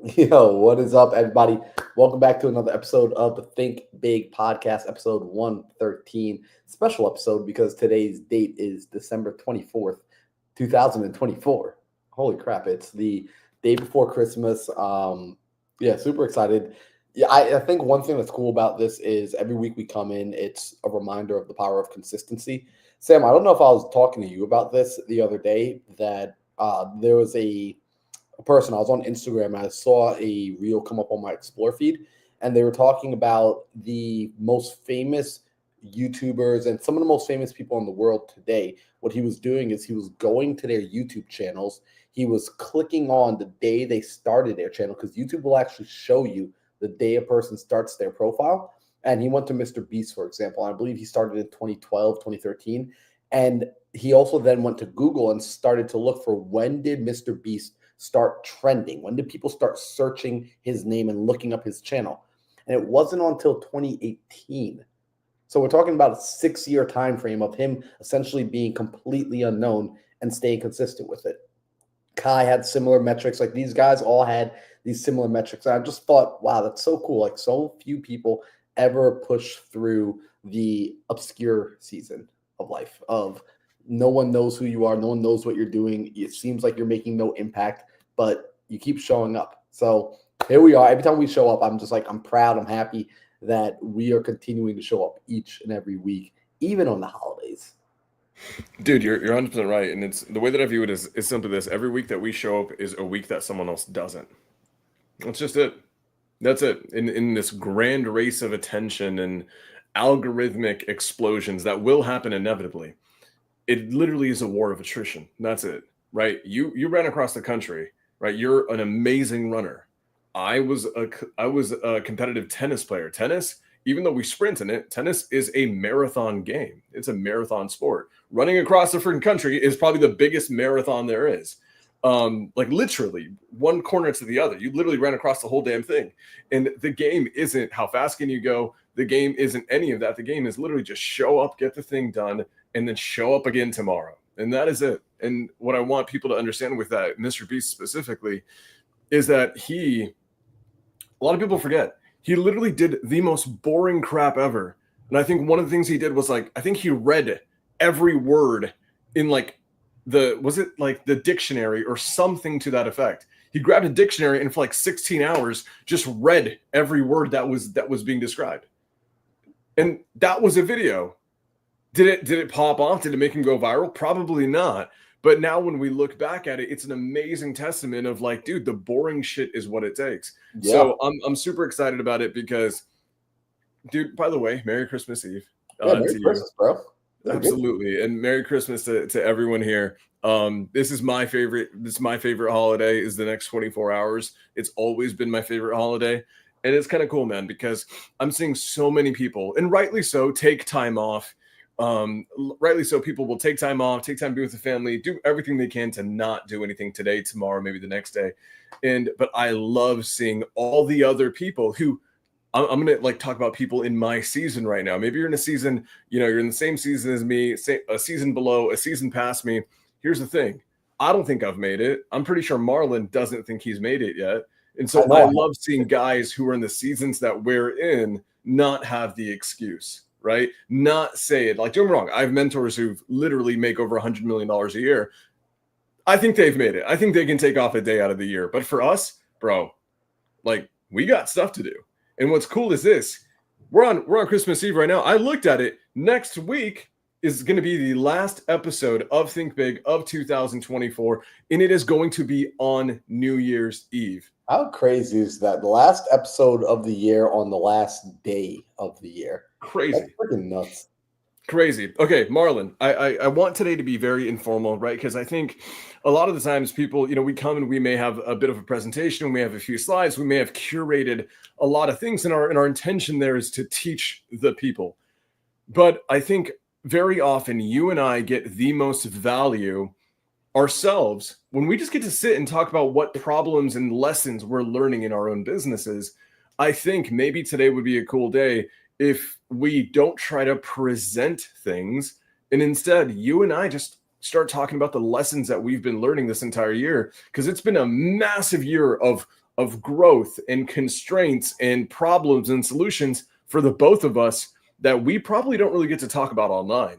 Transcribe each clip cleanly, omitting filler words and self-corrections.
Yo, what is up, everybody? Welcome back to another episode of the Think Big podcast, episode 113. Special episode because today's date is December 24th, 2024. Holy crap, it's the day before Christmas. Yeah, super excited. Yeah, I think one thing that's cool about this is every week we come in, it's a reminder of the power of consistency. Sam, I don't know if I was talking to you about this the other day, that there was a person. I was on Instagram and I saw a reel come up on my Explore feed, and they were talking about the most famous YouTubers and some of the most famous people in the world today. What he was doing is he was going to their YouTube channels. He was clicking on the day they started their channel because YouTube will actually show you the day a person starts their profile. And he went to Mr. Beast, for example. I believe he started in 2012, 2013. And he also then went to Google and started to look for when did Mr. Beast start trending? When did people start searching his name and looking up his channel? And it wasn't until 2018. So we're talking about a 6-year time frame of him essentially being completely unknown and staying consistent with it. Kai had similar metrics. Like, these guys all had these similar metrics. And I just thought, wow, that's so cool. Like, so few people ever push through the obscure season of life of no one knows who you are. No one knows what you're doing. It seems like you're making no impact, but you keep showing up. So here we are. Every time we show up, I'm just like, I'm proud. I'm happy that we are continuing to show up each and every week, even on the holidays. Dude, you're 100% right. And it's the way that I view it is simply this. Every week that we show up is a week that someone else doesn't. That's just it. That's it. In this grand race of attention and algorithmic explosions that will happen inevitably, it literally is a war of attrition. That's it, right? You ran across the country, right? You're an amazing runner. I was a competitive tennis player. Tennis, even though we sprint in it, tennis is a marathon game. It's a marathon sport. Running across the freaking country is probably the biggest marathon there is. Like, literally one corner to the other. You literally ran across the whole damn thing. And the game isn't how fast can you go. The game isn't any of that. The game is literally just show up, get the thing done, and then show up again tomorrow. And that is it. And what I want people to understand with that, Mr. Beast specifically, is that a lot of people forget, he literally did the most boring crap ever. And I think one of the things he did was, like, I think he read every word in the dictionary or something to that effect. He grabbed a dictionary and for like 16 hours just read every word that was being described. And that was a video. Did it pop off? Did it make him go viral? Probably not. But now when we look back at it, it's an amazing testament of, like, dude, the boring shit is what it takes. Yeah. So I'm super excited about it because, dude, by the way, Merry Christmas Eve. Merry Christmas, bro. Absolutely. And Merry Christmas to everyone here. This is my favorite. This is my favorite holiday is the next 24 hours. It's always been my favorite holiday. And it's kind of cool, man, because I'm seeing so many people, and rightly so, take time off. Rightly so, people will take time off, take time to be with the family, do everything they can to not do anything today, tomorrow, maybe the next day. But I love seeing all the other people who I'm going to, like, talk about people in my season right now. Maybe you're in a season, you're in the same season as me, a season below, a season past me. Here's the thing. I don't think I've made it. I'm pretty sure Marlon doesn't think he's made it yet. And so I love seeing guys who are in the seasons that we're in not have the excuse, right? Not say it. Like, don't get me wrong. I have mentors who literally make over $100 million a year. I think they've made it. I think they can take off a day out of the year. But for us, bro, like, we got stuff to do. And what's cool is this. We're on Christmas Eve right now. I looked at it. Next week is going to be the last episode of Think Big of 2024, and it is going to be on New Year's Eve. How crazy is that? The last episode of the year on the last day of the year. Crazy. That's freaking nuts. Crazy. Okay, Marlon, I want today to be very informal, right? Because I think a lot of the times people, we come and we may have a bit of a presentation, we have a few slides, we may have curated a lot of things, and our intention there is to teach the people. But I think very often you and I get the most value ourselves when we just get to sit and talk about what problems and lessons we're learning in our own businesses. I think maybe today would be a cool day if we don't try to present things and instead you and I just start talking about the lessons that we've been learning this entire year, because it's been a massive year of of growth and constraints and problems and solutions for the both of us that we probably don't really get to talk about online.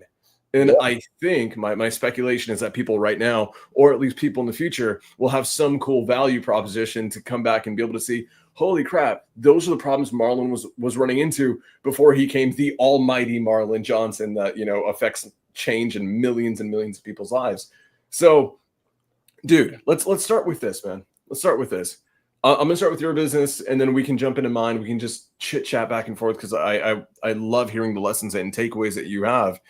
And Yeah. I think my speculation is that people right now, or at least people in the future, will have some cool value proposition to come back and be able to see, holy crap, those are the problems Marlon was running into before he came the almighty Marlon Johnson that, affects change in millions and millions of people's lives. So, dude, let's start with this, man. Let's start with this. I'm gonna start with your business, and then we can jump into mine. We can just chit chat back and forth because I love hearing the lessons and takeaways that you have.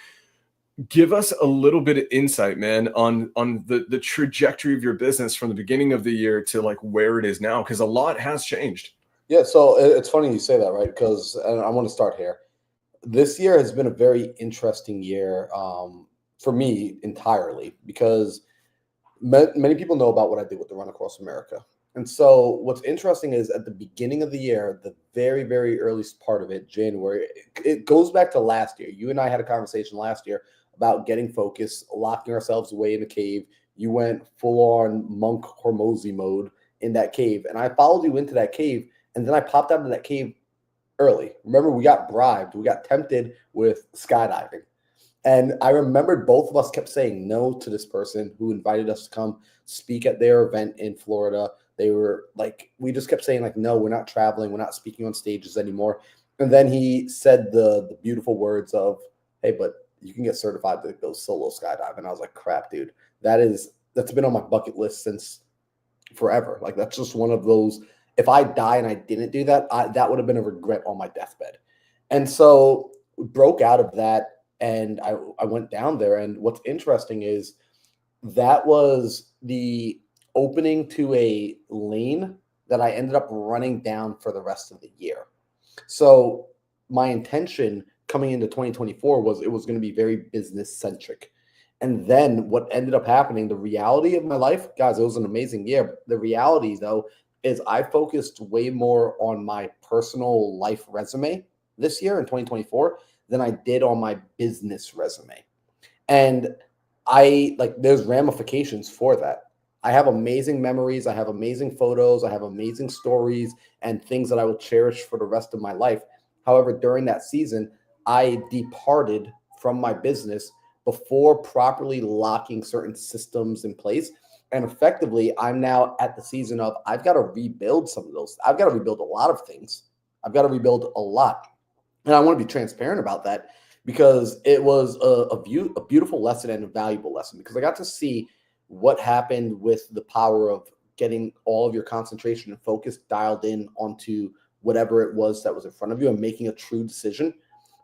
Give us a little bit of insight, man, on the trajectory of your business from the beginning of the year to like where it is now, because a lot has changed. Yeah. So it's funny you say that, right? Because and I want to start here. This year has been a very interesting year for me entirely because many people know about what I did with the Run Across America. And so what's interesting is at the beginning of the year, the very, very earliest part of it, January, it goes back to last year. You and I had a conversation last year about getting focused, locking ourselves away in a cave. You went full on monk Hormozy mode in that cave. And I followed you into that cave. And then I popped out of that cave early. Remember, we got bribed. We got tempted with skydiving. And I remembered both of us kept saying no to this person who invited us to come speak at their event in Florida. They were like, we just kept saying like, no, we're not traveling. We're not speaking on stages anymore. And then he said the beautiful words of, hey, but you can get certified to go solo skydiving. And I was like, crap, dude, that's been on my bucket list since forever. Like, that's just one of those, if I die and I didn't do that, that would have been a regret on my deathbed. And so we broke out of that. And I went down there. And what's interesting is that was the opening to a lane that I ended up running down for the rest of the year. So my intention coming into 2024 was it was going to be very business centric. And then what ended up happening, the reality of my life, guys, it was an amazing year. The reality, though, is I focused way more on my personal life resume this year in 2024 than I did on my business resume. And there's ramifications for that. I have amazing memories. I have amazing photos. I have amazing stories and things that I will cherish for the rest of my life. However, during that season, I departed from my business before properly locking certain systems in place. And effectively, I'm now at the season of I've got to rebuild some of those. I've got to rebuild a lot of things. I've got to rebuild a lot. And I want to be transparent about that because it was a beautiful lesson and a valuable lesson because I got to see what happened with the power of getting all of your concentration and focus dialed in onto whatever it was that was in front of you and making a true decision.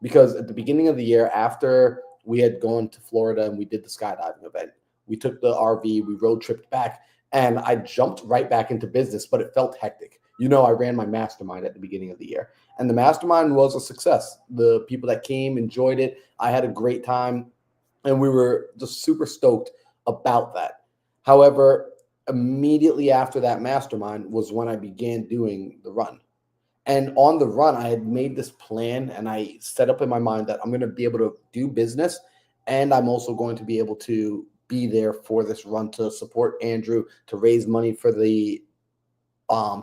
Because at the beginning of the year, after we had gone to Florida and we did the skydiving event, we took the RV, we road tripped back, and I jumped right back into business, but it felt hectic. I ran my mastermind at the beginning of the year, and the mastermind was a success. The people that came enjoyed it. I had a great time, and we were just super stoked about that. However, immediately after that mastermind was when I began doing the run. And on the run, I had made this plan, and I set up in my mind that I'm going to be able to do business, and I'm also going to be able to be there for this run to support Andrew, to raise money for the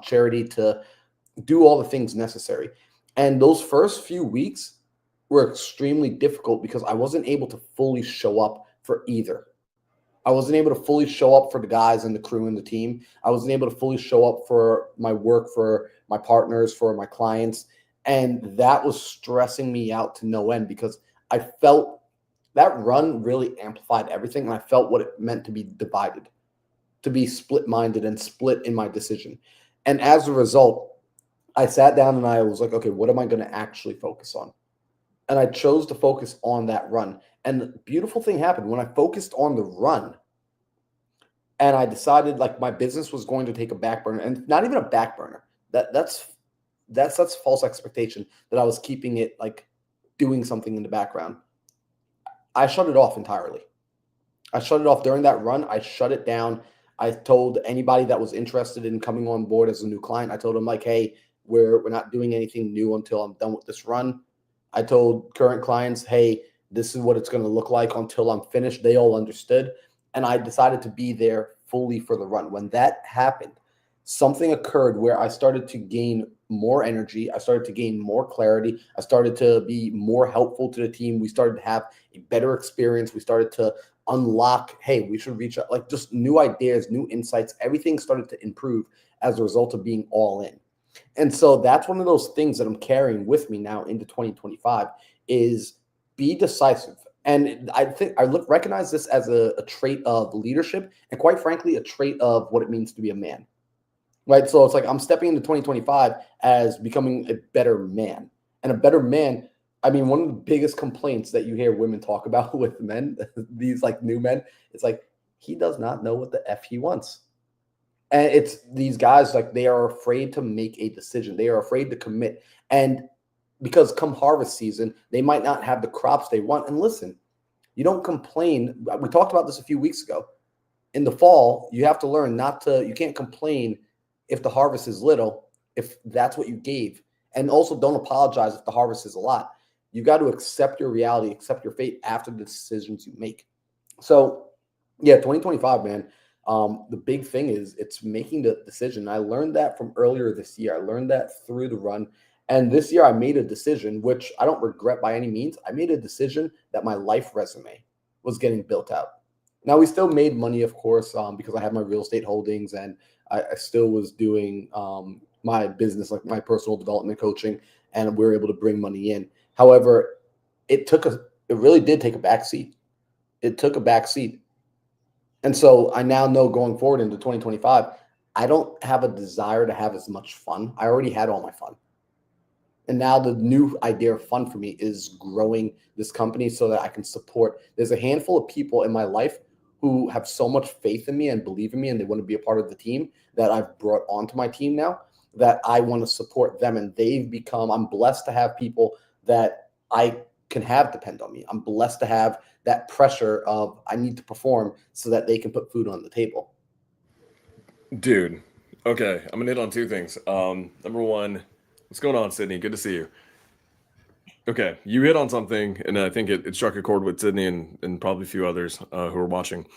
charity, to do all the things necessary. And those first few weeks were extremely difficult because I wasn't able to fully show up for either. I wasn't able to fully show up for the guys and the crew and the team. I wasn't able to fully show up for my work, for my partners, for my clients. And that was stressing me out to no end because I felt that run really amplified everything. And I felt what it meant to be divided, to be split-minded and split in my decision. And as a result, I sat down and I was like, okay, what am I going to actually focus on? And I chose to focus on that run. And the beautiful thing happened when I focused on the run and I decided like my business was going to take a back burner, and not even a back burner. That's false expectation that I was keeping it like doing something in the background. I shut it off entirely. I shut it off during that run. I shut it down. I told anybody that was interested in coming on board as a new client, I told them like, hey, we're not doing anything new until I'm done with this run. I told current clients, hey, this is what it's going to look like until I'm finished. They all understood. And I decided to be there fully for the run. When that happened, something occurred where I started to gain more energy. I started to gain more clarity. I started to be more helpful to the team. We started to have a better experience. We started to unlock, hey, we should reach out, like just new ideas, new insights. Everything started to improve as a result of being all in. And so that's one of those things that I'm carrying with me now into 2025 is be decisive. And I think recognize this as a trait of leadership and quite frankly, a trait of what it means to be a man. Right. So it's like I'm stepping into 2025 as becoming a better man. And a better man, I mean, one of the biggest complaints that you hear women talk about with men, these like new men, it's like he does not know what the F he wants. And it's these guys, like they are afraid to make a decision. They are afraid to commit. And because come harvest season, they might not have the crops they want. And listen, you don't complain. We talked about this a few weeks ago. In the fall, you have to learn you can't complain if the harvest is little, if that's what you gave. And also don't apologize if the harvest is a lot. You got to accept your reality, accept your fate after the decisions you make. So yeah, 2025, man. The big thing is it's making the decision. I learned that from earlier this year. I learned that through the run. And this year I made a decision, which I don't regret by any means. I made a decision that my life resume was getting built out. Now we still made money, of course, because I had my real estate holdings and I still was doing my business, like my personal development coaching, and we were able to bring money in. However, it really did take a back seat. It took a back seat. And so I now know going forward into 2025, I don't have a desire to have as much fun. I already had all my fun. And now the new idea of fun for me is growing this company so that I can support. There's a handful of people in my life who have so much faith in me and believe in me and they want to be a part of the team that I've brought onto my team now that I want to support them. And I'm blessed to have people that I can have depend on me. I'm blessed to have that pressure of I need to perform so that they can put food on the table. Dude, okay, I'm gonna hit on two things. Number one, what's going on, Sydney? Good to see you. Okay, you hit on something, and I think it struck a chord with Sydney and probably a few others who are watching.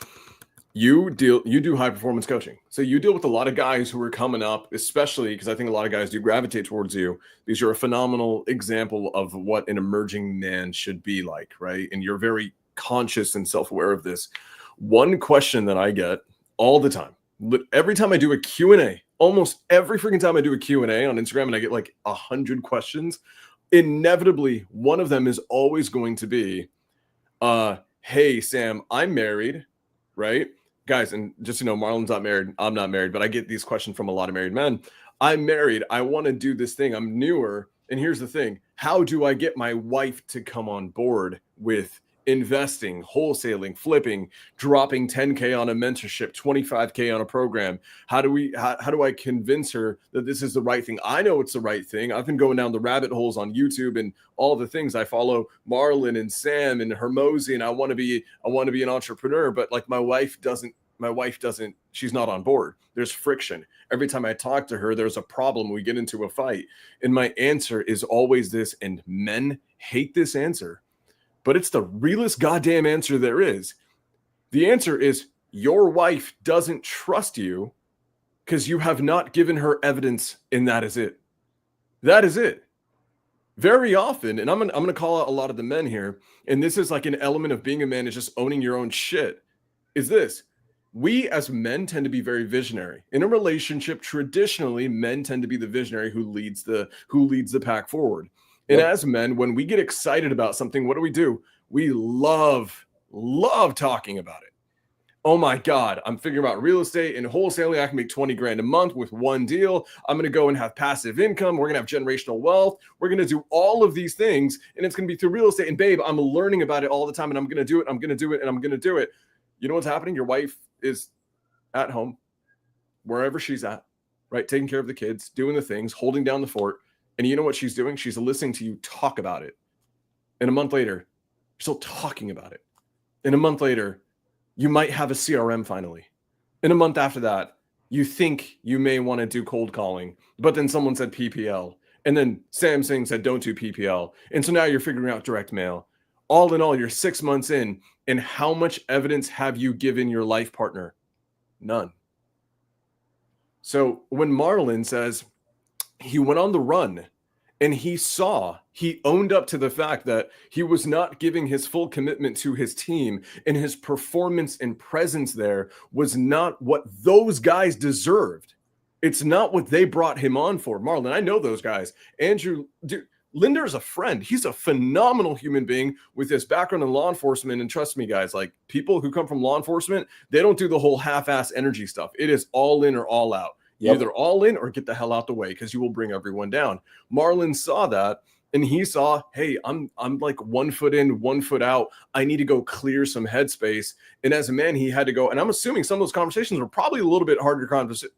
You do high performance coaching, so you deal with a lot of guys who are coming up, especially because I think a lot of guys do gravitate towards you because you're a phenomenal example of what an emerging man should be like, right? And you're very conscious and self-aware of this. One question that I get all the time, every time I do a Q&A, almost every freaking time I do a Q&A on Instagram, and I get like 100 questions. Inevitably, one of them is always going to be, hey, Sam, I'm married, right? Guys, and just, Marlon's not married. I'm not married, but I get these questions from a lot of married men. I'm married. I want to do this thing. I'm newer. And here's the thing. How do I get my wife to come on board with investing, wholesaling, flipping, dropping 10K on a mentorship, 25K on a program? How do I convince her that this is the right thing? I know it's the right thing. I've been going down the rabbit holes on YouTube and all the things. I follow Marlon and Sam and Hermosi, and I want to be an entrepreneur, but like my wife doesn't, she's not on board. There's friction. Every time I talk to her, there's a problem. We get into a fight. And my answer is always this, and men hate this answer, but it's the realest goddamn answer there is. The answer is your wife doesn't trust you because you have not given her evidence, and that is it. That is it. Very often, and I'm gonna call out a lot of the men here, and this is like an element of being a man is just owning your own shit, is this. We as men tend to be very visionary. In a relationship, traditionally, men tend to be the visionary who leads the pack forward. And as men, when we get excited about something, what do? We love talking about it. Oh my God, I'm figuring out real estate and wholesaling. I can make 20 grand a month with one deal. I'm going to go and have passive income. We're going to have generational wealth. We're going to do all of these things, and it's going to be through real estate. And babe, I'm learning about it all the time, and I'm going to do it. I'm going to do it, and I'm going to do it. You know what's happening? Your wife is at home, wherever she's at, right? Taking care of the kids, doing the things, holding down the fort. And you know what she's doing? She's listening to you talk about it. And a month later, you're still talking about it. And a month later, you might have a CRM finally. And a month after that, you think you may want to do cold calling, but then someone said PPL. And then Sam Singh said, don't do PPL. And so now you're figuring out direct mail. All in all, you're 6 months in. And how much evidence have you given your life partner? None. So when Marlon says he went on the run and he owned up to the fact that he was not giving his full commitment to his team, and his performance and presence there was not what those guys deserved. It's not what they brought him on for. Marlon, I know those guys. Andrew, dude, Linder is a friend. He's a phenomenal human being with his background in law enforcement. And trust me, guys, like people who come from law enforcement, they don't do the whole half-ass energy stuff. It is all in or all out. Yep. Either all in or get the hell out the way, because you will bring everyone down. Marlon saw that, and he saw, hey, I'm like 1 foot in, 1 foot out. I need to go clear some headspace. And as a man, he had to go. And I'm assuming some of those conversations were probably a little bit harder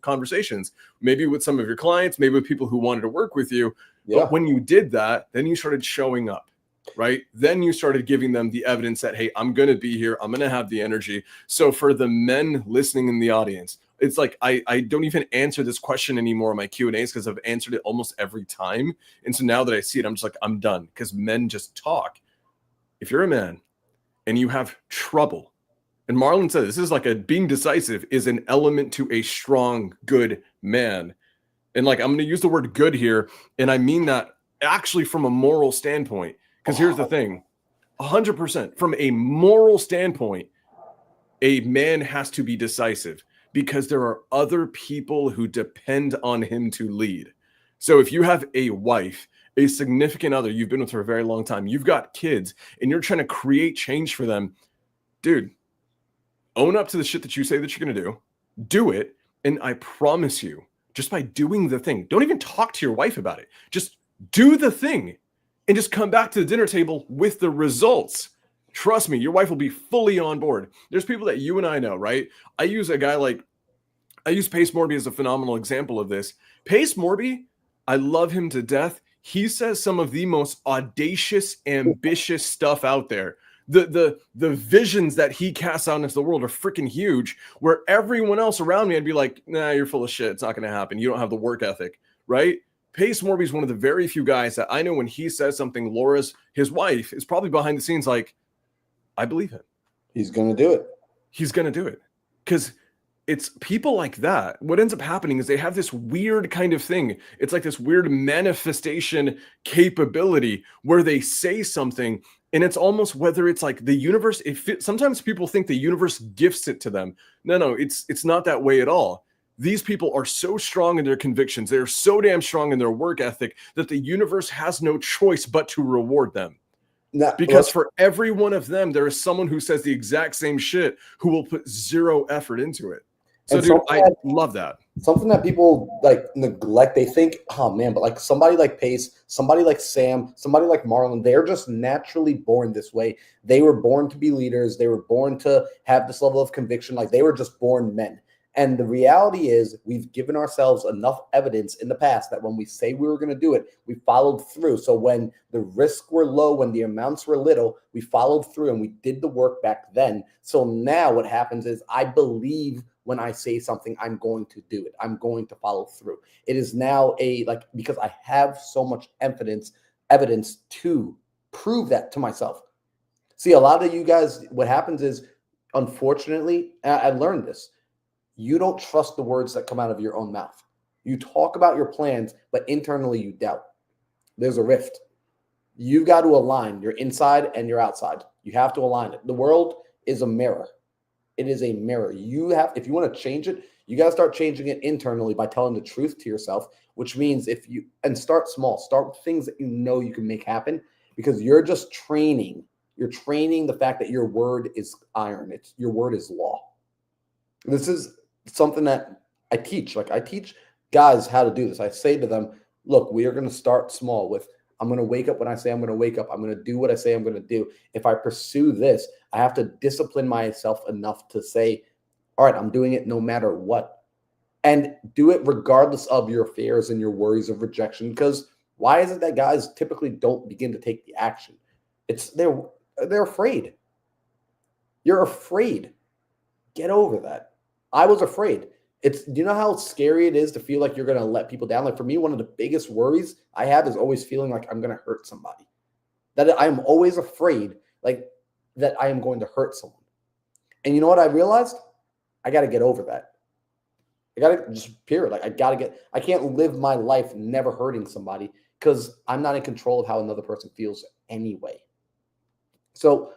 conversations, maybe with some of your clients, maybe with people who wanted to work with you. Yeah. But when you did that, then you started showing up, right? Then you started giving them the evidence that, hey, I'm going to be here. I'm going to have the energy. So for the men listening in the audience, it's like I don't even answer this question anymore in my Q&As because I've answered it almost every time. And so now that I see it, I'm just like, I'm done, because men just talk. If you're a man and you have trouble, and Marlon said this is like being decisive is an element to a strong, good man. And like, I'm going to use the word good here, and I mean that actually from a moral standpoint, because here's the thing, 100% from a moral standpoint, a man has to be decisive, because there are other people who depend on him to lead. So if you have a wife, a significant other, you've been with for a very long time, you've got kids, and you're trying to create change for them, dude, own up to the shit that you say that you're going to do it. And I promise you, just by doing the thing, don't even talk to your wife about it. Just do the thing and just come back to the dinner table with the results. Trust me, your wife will be fully on board. There's people that you and I know, right? I use Pace Morby as a phenomenal example of this. Pace Morby, I love him to death. He says some of the most audacious, ambitious stuff out there. The visions that he casts out into the world are freaking huge, where everyone else around me, I'd be like, nah, you're full of shit. It's not going to happen. You don't have the work ethic, right? Pace Morby is one of the very few guys that I know when he says something, his wife, is probably behind the scenes like, I believe him. He's going to do it. He's going to do it. Because it's people like that. What ends up happening is they have this weird kind of thing. It's like this weird manifestation capability where they say something, and it's almost whether it's like the universe. Sometimes people think the universe gifts it to them. No, it's not that way at all. These people are so strong in their convictions. They're so damn strong in their work ethic that the universe has no choice but to reward them. Because for every one of them, there is someone who says the exact same shit who will put zero effort into it. So, dude, I love that. Something that people like neglect. They think, oh man, but like somebody like Pace, somebody like Sam, somebody like Marlon, they're just naturally born this way. They were born to be leaders. They were born to have this level of conviction. Like they were just born men. And the reality is we've given ourselves enough evidence in the past that when we say we were going to do it, we followed through. So when the risks were low, when the amounts were little, we followed through and we did the work back then. So now what happens is I believe when I say something, I'm going to do it. I'm going to follow through. It is now because I have so much evidence to prove that to myself. See, a lot of you guys, what happens is, unfortunately, I learned this. You don't trust the words that come out of your own mouth. You talk about your plans, but internally you doubt. There's a rift. You've got to align your inside and your outside. You have to align it. The world is a mirror. It is a mirror. If you want to change it, you got to start changing it internally by telling the truth to yourself, which means start small, start with things that you know you can make happen, because you're just training. You're training the fact that your word is iron. Your word is law. This is something that I teach. Like I teach guys how to do this. I say to them, look, we are going to start small with, I'm going to wake up when I say I'm going to wake up. I'm going to do what I say I'm going to do. If I pursue this, I have to discipline myself enough to say, all right, I'm doing it no matter what. And do it regardless of your fears and your worries of rejection. Because why is it that guys typically don't begin to take the action? They're afraid. You're afraid. Get over that. I was afraid. Do you know how scary it is to feel like you're going to let people down? Like for me, one of the biggest worries I have is always feeling like I'm going to hurt somebody. That I am always afraid like that I am going to hurt someone. And you know what I realized? I got to get over that. I gotta just period. Like I can't live my life never hurting somebody because I'm not in control of how another person feels anyway. So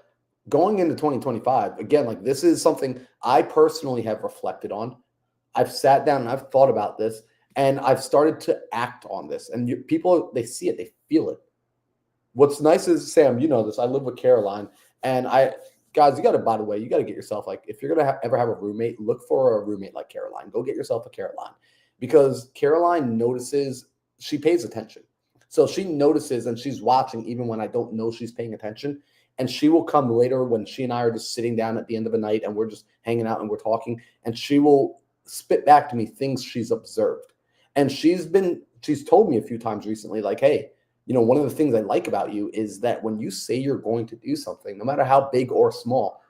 going into 2025, again, like this is something I personally have reflected on. I've sat down and I've thought about this and I've started to act on this. And people, they see it, they feel it. What's nice is, Sam, you know this. I live with Caroline, and guys, you got to, by the way, you got to get yourself, like, if you're going to ever have a roommate, look for a roommate like Caroline. Go get yourself a Caroline, because Caroline notices, she pays attention. So she notices and she's watching even when I don't know she's paying attention. And she will come later when she and I are just sitting down at the end of a night and we're just hanging out and we're talking, and she will spit back to me things she's observed. And she's told me a few times recently, like, hey, you know, one of the things I like about you is that when you say you're going to do something, no matter how big or small,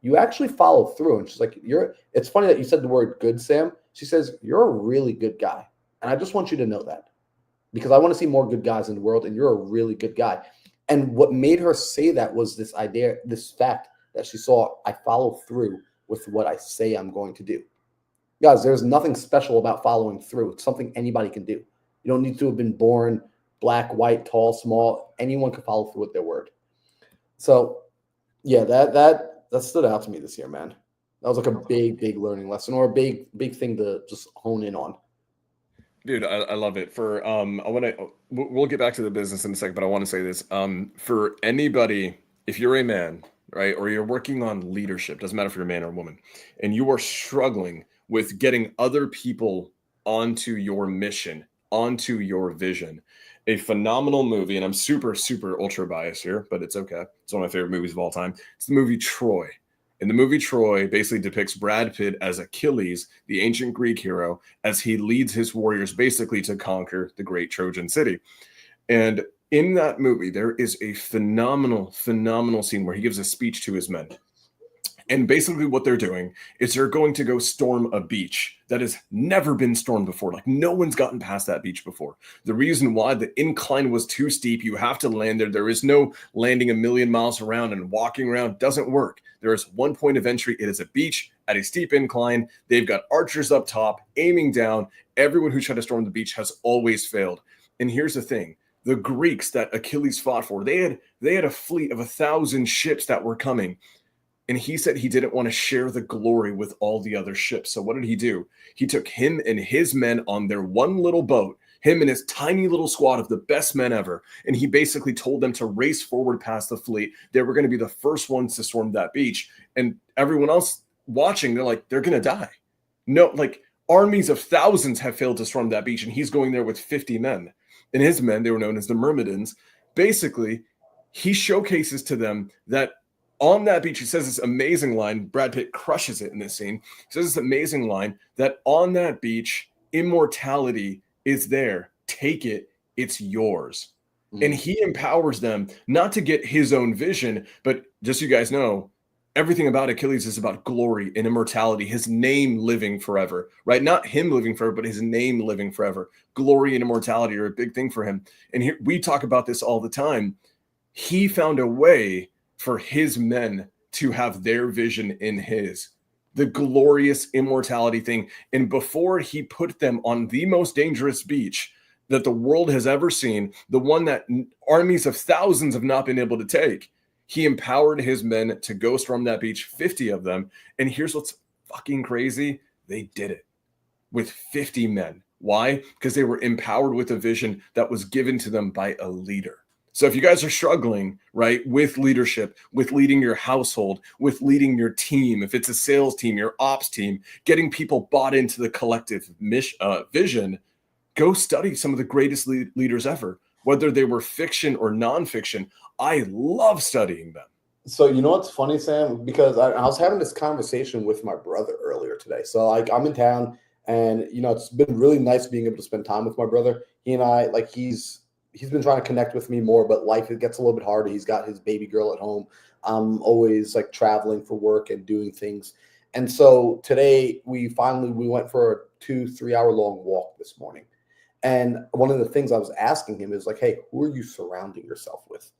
you actually follow through. And she's like, it's funny that you said the word good, Sam. She says, you're a really good guy. And I just want you to know that, because I want to see more good guys in the world, and you're a really good guy. And what made her say that was this idea, this fact that she saw I follow through with what I say I'm going to do. Guys, there's nothing special about following through. It's something anybody can do. You don't need to have been born black, white, tall, small. Anyone can follow through with their word. So yeah, that stood out to me this year, man. That was like a big learning lesson, or a big thing to just hone in on. Dude, I love it. We'll get back to the business in a second, but I want to say this. For anybody, if you're a man, right, or you're working on leadership, doesn't matter if you're a man or a woman, and you are struggling with getting other people onto your mission, onto your vision, a phenomenal movie, and I'm super ultra biased here, but it's okay. It's one of my favorite movies of all time. It's the movie Troy. And the movie Troy basically depicts Brad Pitt as Achilles, the ancient Greek hero, as he leads his warriors basically to conquer the great Trojan city. And in that movie, there is a phenomenal scene where he gives a speech to his men. And basically what they're doing is they're going to go storm a beach that has never been stormed before. Like, no one's gotten past that beach before. The reason why, the incline was too steep. You have to land there. There is no landing a million miles around and walking around. Doesn't work. There is one point of entry. It is a beach at a steep incline. They've got archers up top aiming down. Everyone who tried to storm the beach has always failed. And here's the thing. The Greeks that Achilles fought for, they had a fleet of 1,000 ships that were coming. And he said he didn't want to share the glory with all the other ships. So what did he do? He took him and his men on their one little boat, him and his tiny little squad of the best men ever. And he basically told them to race forward past the fleet. They were going to be the first ones to storm that beach. And everyone else watching, they're like, they're going to die. No, like, armies of thousands have failed to storm that beach. And he's going there with 50 men. And his men, they were known as the Myrmidons. Basically, he showcases to them that on that beach, he says this amazing line. Brad Pitt crushes it in this scene. He says this amazing line that on that beach, immortality is there. Take it. It's yours. And he empowers them not to get his own vision, but just so you guys know, everything about Achilles is about glory and immortality, his name living forever, right? Not him living forever, but his name living forever. Glory and immortality are a big thing for him. And here, we talk about this all the time. He found a way for his men to have their vision in his, the glorious immortality thing. And before he put them on the most dangerous beach that the world has ever seen, the one that armies of thousands have not been able to take, he empowered his men to go storm that beach, 50 of them. And here's what's fucking crazy. They did it with 50 men. Why? Because they were empowered with a vision that was given to them by a leader. So if you guys are struggling, right, with leadership, with leading your household, with leading your team, if it's a sales team, your ops team, getting people bought into the collective vision, go study some of the greatest leaders ever, whether they were fiction or nonfiction. I love studying them. So you know what's funny, Sam? Because I was having this conversation with my brother earlier today. So like, I'm in town, and you know, it's been really nice being able to spend time with my brother. He and I, like, he's been trying to connect with me more, but life, it gets a little bit harder. He's got his baby girl at home. I'm always like traveling for work and doing things. And so today we went for a 2-3 hour long walk this morning. And one of the things I was asking him is like, hey, who are you surrounding yourself with?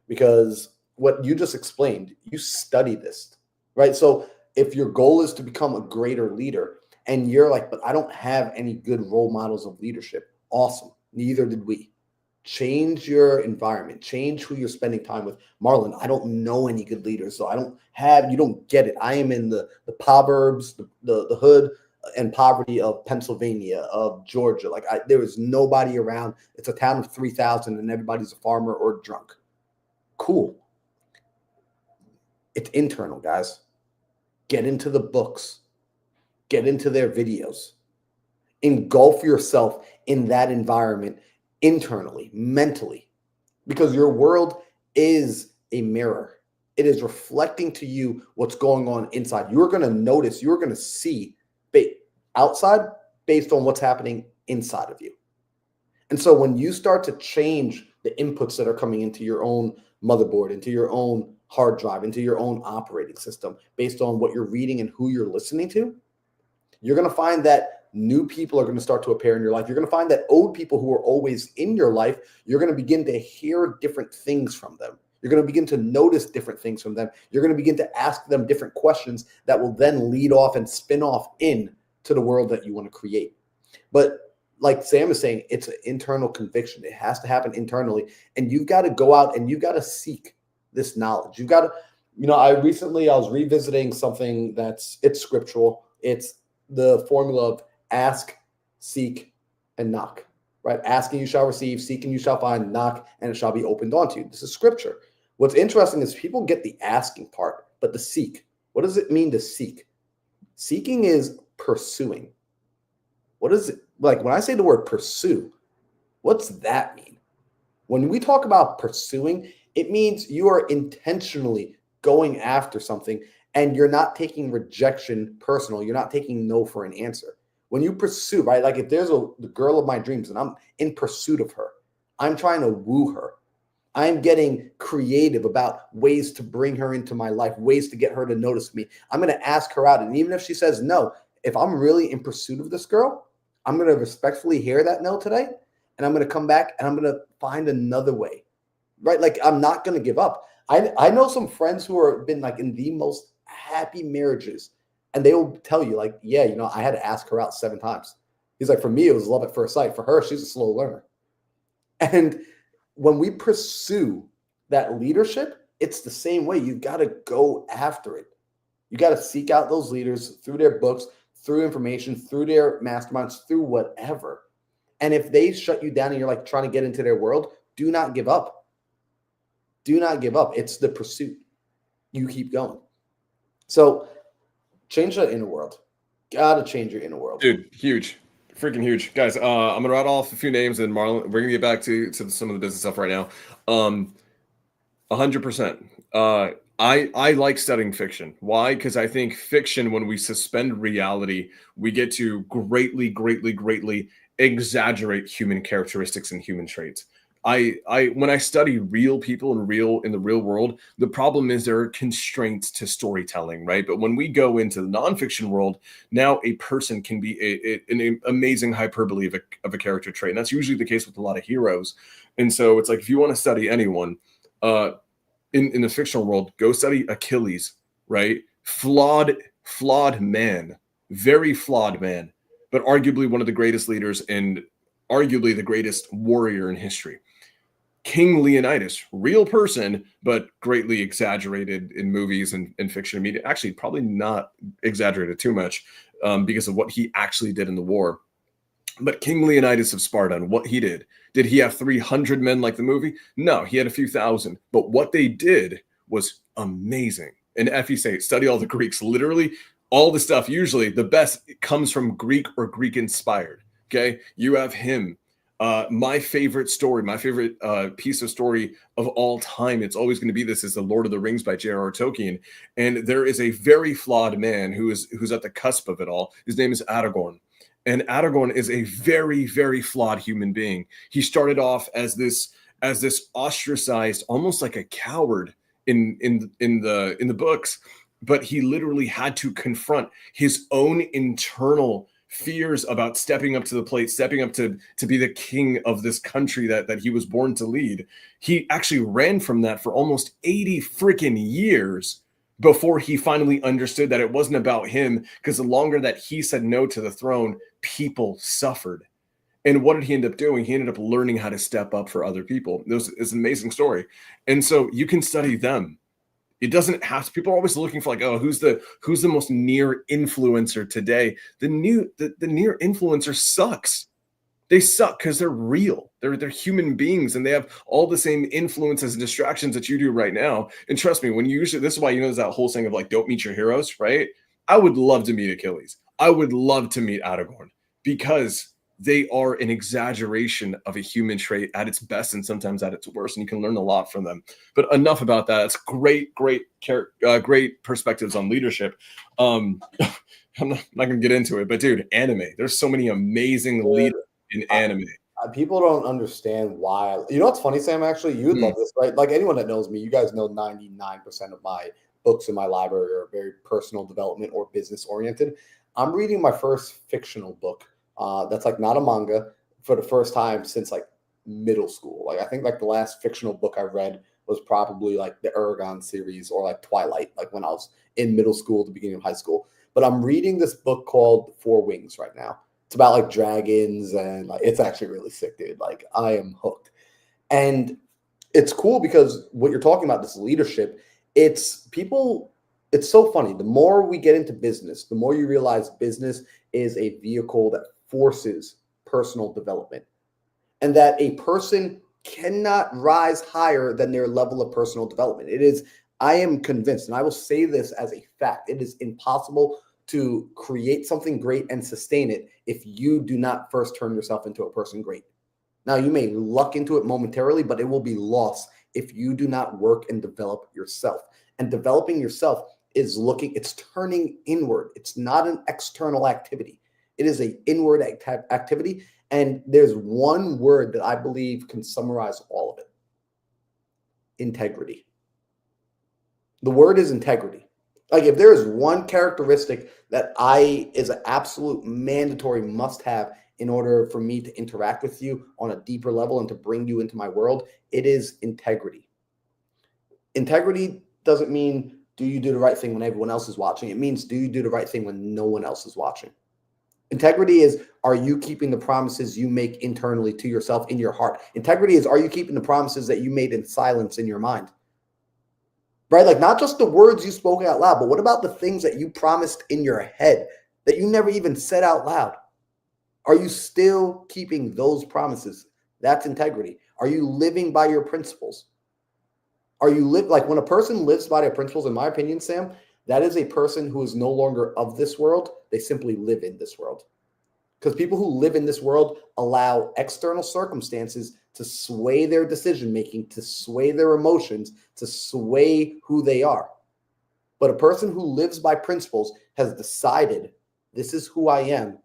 Because what you just explained, you study this, right? So if your goal is to become a greater leader, and you're like, but I don't have any good role models of leadership. Awesome. Neither did we. Change your environment, change who you're spending time with. Marlon, I don't know any good leaders, so you don't get it. I am in the proverbs, the hood and poverty of Pennsylvania, of Georgia. Like there is nobody around. It's a town of 3,000 and everybody's a farmer or drunk. Cool. It's internal, guys. Get into the books, get into their videos, engulf yourself in that environment internally, mentally, because your world is a mirror. It is reflecting to you what's going on inside. You're going to notice, you're going to see outside based on what's happening inside of you. And so when you start to change the inputs that are coming into your own motherboard, into your own hard drive, into your own operating system, based on what you're reading and who you're listening to, you're going to find that new people are going to start to appear in your life. You're going to find that old people who are always in your life, you're going to begin to hear different things from them. You're going to begin to notice different things from them. You're going to begin to ask them different questions that will then lead off and spin off in to the world that you want to create. But like Sam is saying, it's an internal conviction. It has to happen internally. And you've got to go out and you've got to seek this knowledge. You've got to, I was revisiting something it's scriptural. It's the formula of ask, seek, and knock, right? Ask and you shall receive, seek and you shall find, knock and it shall be opened unto you. This is scripture. What's interesting is people get the asking part, but the seek, what does it mean to seek? Seeking is pursuing. What is it? Like when I say the word pursue, what's that mean? When we talk about pursuing, it means you are intentionally going after something and you're not taking rejection personal. You're not taking no for an answer. When you pursue, right? Like if there's the girl of my dreams and I'm in pursuit of her, I'm trying to woo her. I'm getting creative about ways to bring her into my life, ways to get her to notice me. I'm going to ask her out. And even if she says no, if I'm really in pursuit of this girl, I'm going to respectfully hear that no today. And I'm going to come back and I'm going to find another way, right? Like I'm not going to give up. I know some friends who have been like in the most happy marriages. And they will tell you like, yeah, I had to ask her out 7 times. He's like, for me, it was love at first sight. For her, she's a slow learner. And when we pursue that leadership, it's the same way. You've got to go after it. You got to seek out those leaders through their books, through information, through their masterminds, through whatever. And if they shut you down and you're like trying to get into their world, do not give up. Do not give up. It's the pursuit. You keep going. So change the inner world. Gotta change your inner world. Dude, huge. Freaking huge. Guys, I'm going to rattle off a few names and Marlon, we're going to get back to some of the business stuff right now. 100%. I like studying fiction. Why? Because I think fiction, when we suspend reality, we get to greatly, greatly, greatly exaggerate human characteristics and human traits. When I study real people in the real world, the problem is there are constraints to storytelling, right? But when we go into the nonfiction world, now a person can be an amazing hyperbole of a character trait. And that's usually the case with a lot of heroes. And so it's like, if you want to study anyone in the fictional world, go study Achilles, right? Flawed man, very flawed man, but arguably one of the greatest leaders and arguably the greatest warrior in history. King Leonidas, real person, but greatly exaggerated in movies and fiction media. Actually, probably not exaggerated too much because of what he actually did in the war. But King Leonidas of Sparta and what he did he have 300 men like the movie? No, he had a few thousand. But what they did was amazing. And if you say, study all the Greeks, literally all the stuff, usually the best comes from Greek or Greek inspired. Okay, you have him. My favorite story, my favorite piece of story of all time, it's always going to be this, is The Lord of the Rings by J.R.R. Tolkien. And there is a very flawed man who's at the cusp of it all. His name is Aragorn. And Aragorn is a very, very flawed human being. He started off as this ostracized, almost like a coward in the books, but he literally had to confront his own internal fears about stepping up to the plate, stepping up to be the king of this country that he was born to lead. He actually ran from that for almost 80 freaking years before he finally understood that it wasn't about him, because the longer that he said no to the throne, people suffered. And what did he end up doing? He ended up learning how to step up for other people. It's an amazing story. And so you can study them. It doesn't have to, people are always looking for like, oh, who's the most near influencer today? The near influencer sucks. They suck because they're real. They're human beings, and they have all the same influences and distractions that you do right now. And trust me, when you usually, this is why, there's that whole saying of like, don't meet your heroes, right? I would love to meet Achilles. I would love to meet Aragorn, because they are an exaggeration of a human trait at its best and sometimes at its worst, and you can learn a lot from them. But enough about that. It's great perspectives on leadership. I'm not going to get into it, but dude, anime. There's so many amazing leaders in anime. People don't understand why. You know what's funny, Sam? Actually, you would love this, right? Like anyone that knows me, you guys know 99% of my books in my library are very personal development or business oriented. I'm reading my first fictional book. That's like not a manga, for the first time since like middle school. Like I think like the last fictional book I read was probably like the Aragon series or like Twilight, like when I was in middle school, at the beginning of high school. But I'm reading this book called Four Wings right now. It's about like dragons, and like it's actually really sick, dude. Like I am hooked. And it's cool because what you're talking about, this leadership, it's so funny. The more we get into business, the more you realize business is a vehicle that forces personal development, and that a person cannot rise higher than their level of personal development. I am convinced, and I will say this as a fact, it is impossible to create something great and sustain it if you do not first turn yourself into a person great. Now, you may luck into it momentarily, but it will be lost if you do not work and develop yourself. And developing yourself is it's turning inward. It's not an external activity. It is an inward activity. And there's one word that I believe can summarize all of it: integrity. The word is integrity. Like if there is one characteristic that is an absolute mandatory must have in order for me to interact with you on a deeper level and to bring you into my world, it is integrity. Integrity doesn't mean do you do the right thing when everyone else is watching. It means do you do the right thing when no one else is watching. Integrity is, are you keeping the promises you make internally to yourself in your heart? Integrity is, are you keeping the promises that you made in silence in your mind? Right? Like not just the words you spoke out loud, but what about the things that you promised in your head that you never even said out loud? Are you still keeping those promises? That's integrity. Are you living by your principles? Like when a person lives by their principles, in my opinion, Sam, that is a person who is no longer of this world. They simply live in this world. Because people who live in this world allow external circumstances to sway their decision-making, to sway their emotions, to sway who they are. But a person who lives by principles has decided, this is who I am.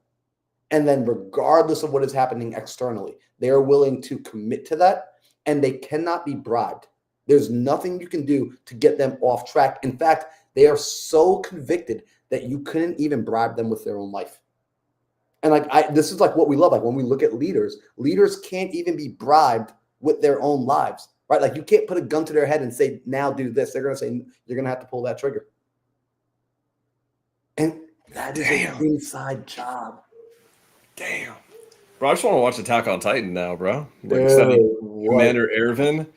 And then regardless of what is happening externally, they are willing to commit to that, and they cannot be bribed. There's nothing you can do to get them off track. In fact, they are so convicted that you couldn't even bribe them with their own life. And this is like what we love. Like when we look at leaders can't even be bribed with their own lives, right? Like you can't put a gun to their head and say, now do this. They're going to say, you're going to have to pull that trigger. And that is an inside job. Damn. Bro, I just want to watch Attack on Titan now, bro. Like studying Commander Erwin.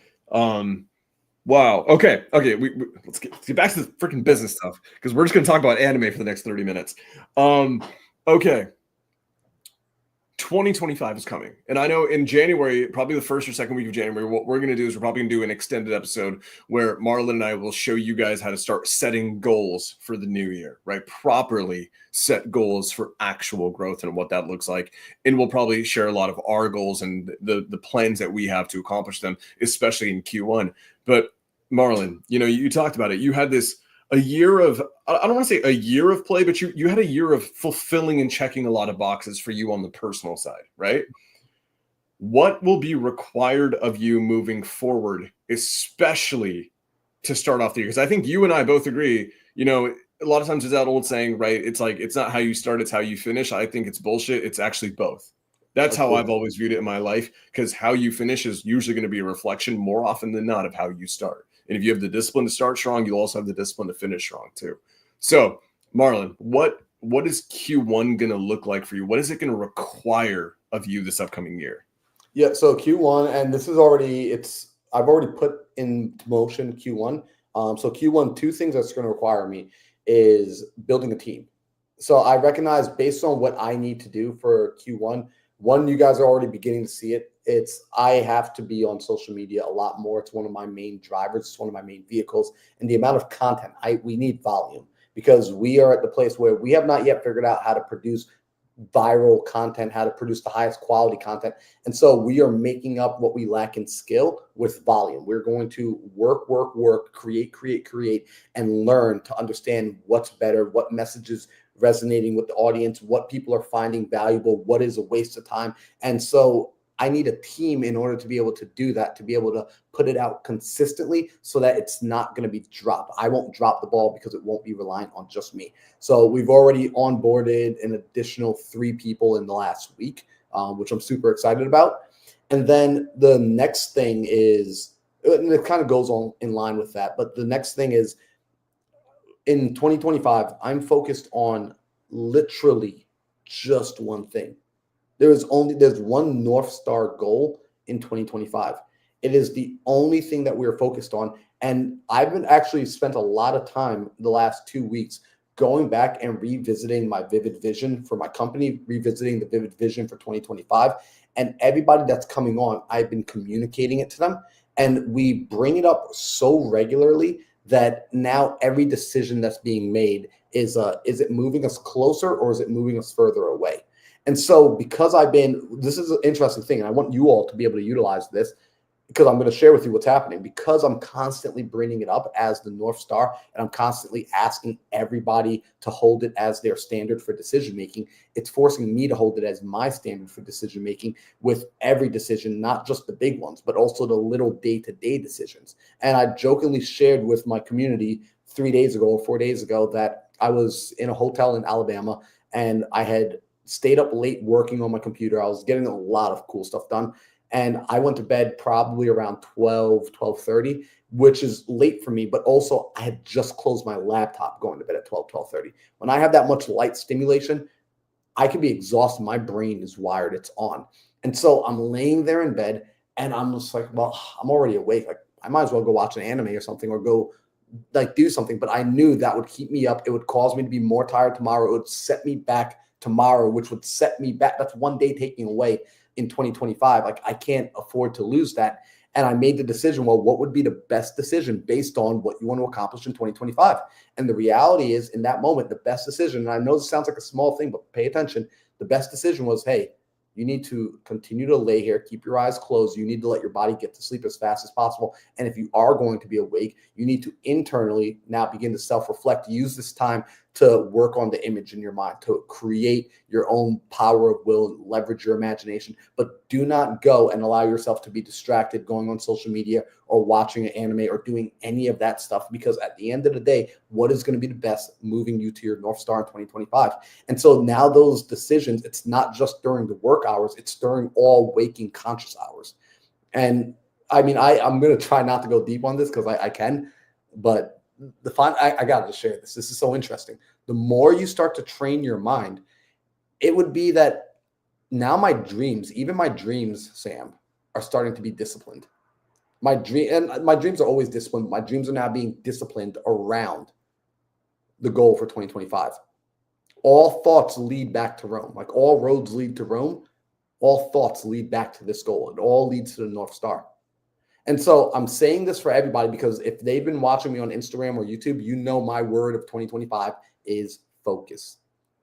Wow. Okay. Let's get back to the freaking business stuff, because we're just going to talk about anime for the next 30 minutes. Okay. 2025 is coming. And I know in January, probably the first or second week of January, what we're going to do is we're probably going to do an extended episode where Marlon and I will show you guys how to start setting goals for the new year, right? Properly set goals for actual growth and what that looks like. And we'll probably share a lot of our goals and the plans that we have to accomplish them, especially in Q1. But Marlon, you talked about it. You had a year of, I don't want to say a year of play, but you had a year of fulfilling and checking a lot of boxes for you on the personal side, right? What will be required of you moving forward, especially to start off the year? Because I think you and I both agree, a lot of times there's that old saying, right? It's like, it's not how you start, it's how you finish. I think it's bullshit. It's actually both. That's how I've always viewed it in my life, because how you finish is usually going to be a reflection more often than not of how you start. And if you have the discipline to start strong, you'll also have the discipline to finish strong too. So, Marlon, what is Q1 going to look like for you? What is it going to require of you this upcoming year? Yeah, so Q1, and this is already, I've already put into motion Q1. So Q1, two things that's going to require me is building a team. So I recognize based on what I need to do for Q1, one, you guys are already beginning to see it. I have to be on social media a lot more. It's one of my main drivers. It's one of my main vehicles. And the amount of content, we need volume because we are at the place where we have not yet figured out how to produce viral content, how to produce the highest quality content. And so we are making up what we lack in skill with volume. We're going to work, create, and learn to understand what's better, what messages resonating with the audience, what people are finding valuable, what is a waste of time. And so I need a team in order to be able to do that, to be able to put it out consistently so that it's not going to be dropped. I won't drop the ball because it won't be reliant on just me. So we've already onboarded an additional 3 people in the last week, which I'm super excited about. And then the next thing is, and it kind of goes on in line with that, but the next thing is in 2025, I'm focused on literally just one thing. There's one North Star goal in 2025. It is the only thing that we're focused on. And I've been actually spent a lot of time the last 2 weeks going back and revisiting my vivid vision for my company, revisiting the vivid vision for 2025. And everybody that's coming on, I've been communicating it to them. And we bring it up so regularly that now every decision that's being made is it moving us closer or is it moving us further away? And so because this is an interesting thing, and I want you all to be able to utilize this because I'm going to share with you what's happening because I'm constantly bringing it up as the North Star and I'm constantly asking everybody to hold it as their standard for decision-making. It's forcing me to hold it as my standard for decision-making with every decision, not just the big ones, but also the little day-to-day decisions. And I jokingly shared with my community 3 days ago or 4 days ago that I was in a hotel in Alabama and I had stayed up late working on my computer. I was getting a lot of cool stuff done. And I went to bed probably around 12:30, which is late for me, but also I had just closed my laptop going to bed at 12:30. When I have that much light stimulation, I can be exhausted. My brain is wired. It's on. And so I'm laying there in bed and I'm just like, well, I'm already awake. Like I might as well go watch an anime or something or go like do something. But I knew that would keep me up. It would cause me to be more tired tomorrow. It would set me back tomorrow, which would set me back. That's one day taking away in 2025. Like I can't afford to lose that. And I made the decision, well, what would be the best decision based on what you want to accomplish in 2025? And the reality is in that moment, the best decision, and I know this sounds like a small thing, but pay attention. The best decision was, hey, you need to continue to lay here, keep your eyes closed. You need to let your body get to sleep as fast as possible. And if you are going to be awake, you need to internally now begin to self-reflect. Use this time to work on the image in your mind, to create your own power of will and leverage your imagination. But do not go and allow yourself to be distracted going on social media or watching an anime or doing any of that stuff, because at the end of the day, what is going to be the best moving you to your North Star in 2025? And so now those decisions, it's not just during the work hours, it's during all waking conscious hours. And I mean, I'm going to try not to go deep on this because I can, but I got to share this. This is so interesting. The more you start to train your mind, it would be that now my dreams, Sam, are starting to be disciplined. My dreams are always disciplined. My dreams are now being disciplined around the goal for 2025. All thoughts lead back to Rome. Like all roads lead to Rome. All thoughts lead back to this goal. It all leads to the North Star. And so I'm saying this for everybody because if they've been watching me on Instagram or YouTube, you know my word of 2025 is focus.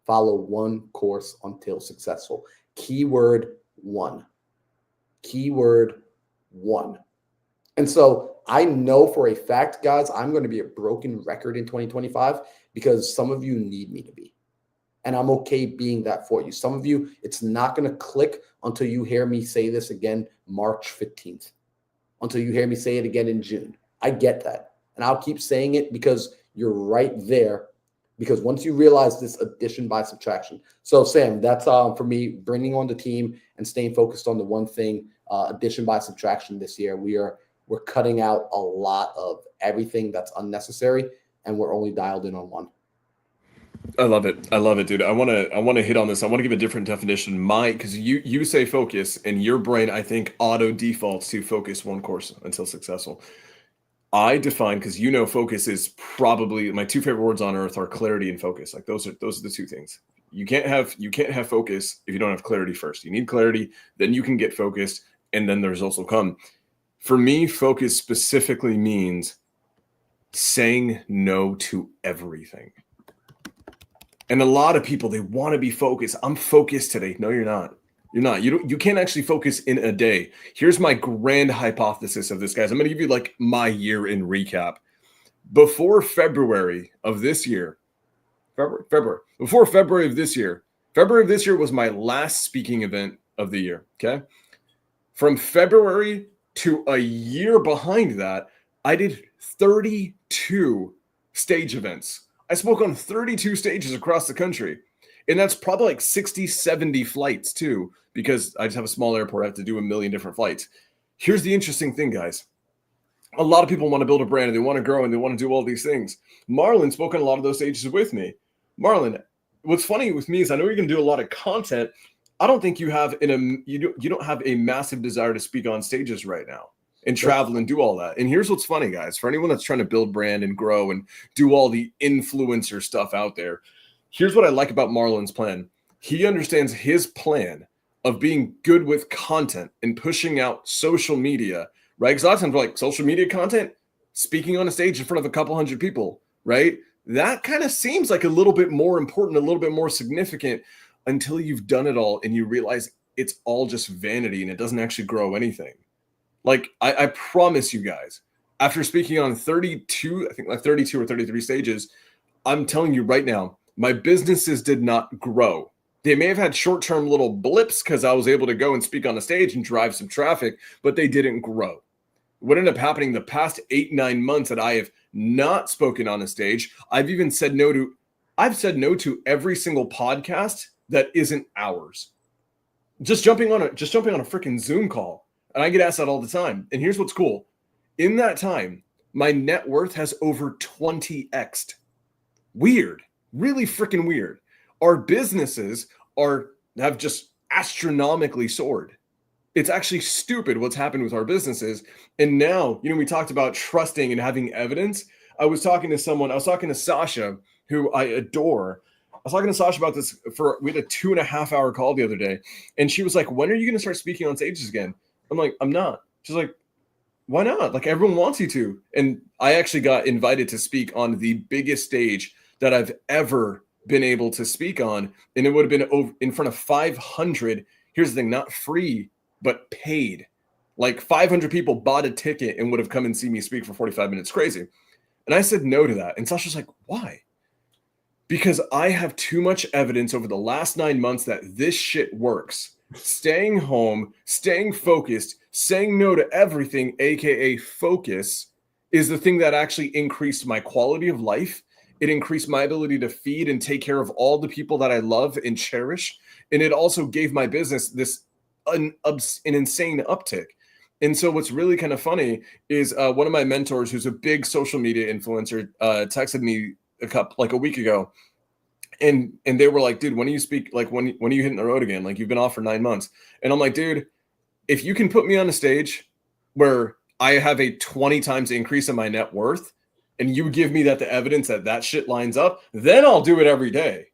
Follow one course until successful. Keyword one. Keyword one. And so I know for a fact, guys, I'm going to be a broken record in 2025 because some of you need me to be. And I'm okay being that for you. Some of you, it's not going to click until you hear me say this again March 15th. Until you hear me say it again in June. I get that. And I'll keep saying it because you're right there. Because once you realize this addition by subtraction. So Sam, that's for me, bringing on the team and staying focused on the one thing, addition by subtraction this year. We're we're cutting out a lot of everything that's unnecessary, and we're only dialed in on one. I love it. I love it, dude. I want to hit on this. I want to give a different definition. Because you say focus, and your brain, I think, auto defaults to focus one course until successful. I define, because focus is probably my two favorite words on earth are clarity and focus. Like those are the two things. You can't have focus if you don't have clarity first. You need clarity, then you can get focused, and then the results will come. For me, focus specifically means saying no to everything. And a lot of people, they want to be focused. I'm focused today. No, you're not. You're not. You can't actually focus in a day. Here's my grand hypothesis of this, guys. I'm going to give you like my year in recap. Before February of this year, February of this year was my last speaking event of the year. Okay. From February to a year behind that, I did 32 stage events. I spoke on 32 stages across the country. And that's probably like 60, 70 flights too, because I just have a small airport. I have to do a million different flights. Here's the interesting thing, guys. A lot of people want to build a brand and they want to grow and they want to do all these things. Marlon spoke on a lot of those stages with me. Marlon, what's funny with me is I know you're going to do a lot of content. I don't think you don't have a massive desire to speak on stages right now and travel and do all that. And here's what's funny, guys, for anyone that's trying to build brand and grow and do all the influencer stuff out there. Here's what I like about Marlon's plan. He understands his plan of being good with content and pushing out social media, right? Because a lot of times we're like, social media content, speaking on a stage in front of a couple hundred people, right? That kind of seems like a little bit more important, a little bit more significant until you've done it all and you realize it's all just vanity and it doesn't actually grow anything. Like I promise you guys, after speaking on 32, I think like 32 or 33 stages, I'm telling you right now, my businesses did not grow. They may have had short-term little blips because I was able to go and speak on the stage and drive some traffic, but they didn't grow. What ended up happening the past 8-9 months that I have not spoken on a stage, I've said no to every single podcast that isn't ours. Just jumping on a freaking Zoom call. And I get asked that all the time. And here's what's cool. In that time, my net worth has over 20x'd. Weird. Really freaking weird. Our businesses have just astronomically soared. It's actually stupid what's happened with our businesses. And now, we talked about trusting and having evidence. I was talking to Sasha, who I adore. I was talking to Sasha about this we had a 2.5-hour call the other day. And she was like, when are you going to start speaking on stages again? I'm like, I'm not. She's like, why not? Like, everyone wants you to. And I actually got invited to speak on the biggest stage that I've ever been able to speak on. And it would have been in front of 500. Here's the thing, not free, but paid. Like 500 people bought a ticket and would have come and see me speak for 45 minutes. Crazy. And I said no to that. And Sasha's like, why? Because I have too much evidence over the last 9 months that this shit works. Staying home, staying focused, saying no to everything, aka focus, is the thing that actually increased my quality of life. It increased my ability to feed and take care of all the people that I love and cherish. And it also gave my business an insane uptick. And so what's really kind of funny is one of my mentors, who's a big social media influencer, texted me a week ago. And they were like, dude, when do you speak? Like, when are you hitting the road again? Like, you've been off for 9 months. And I'm like, dude, if you can put me on a stage where I have a 20 times increase in my net worth, and you give me the evidence that shit lines up, then I'll do it every day.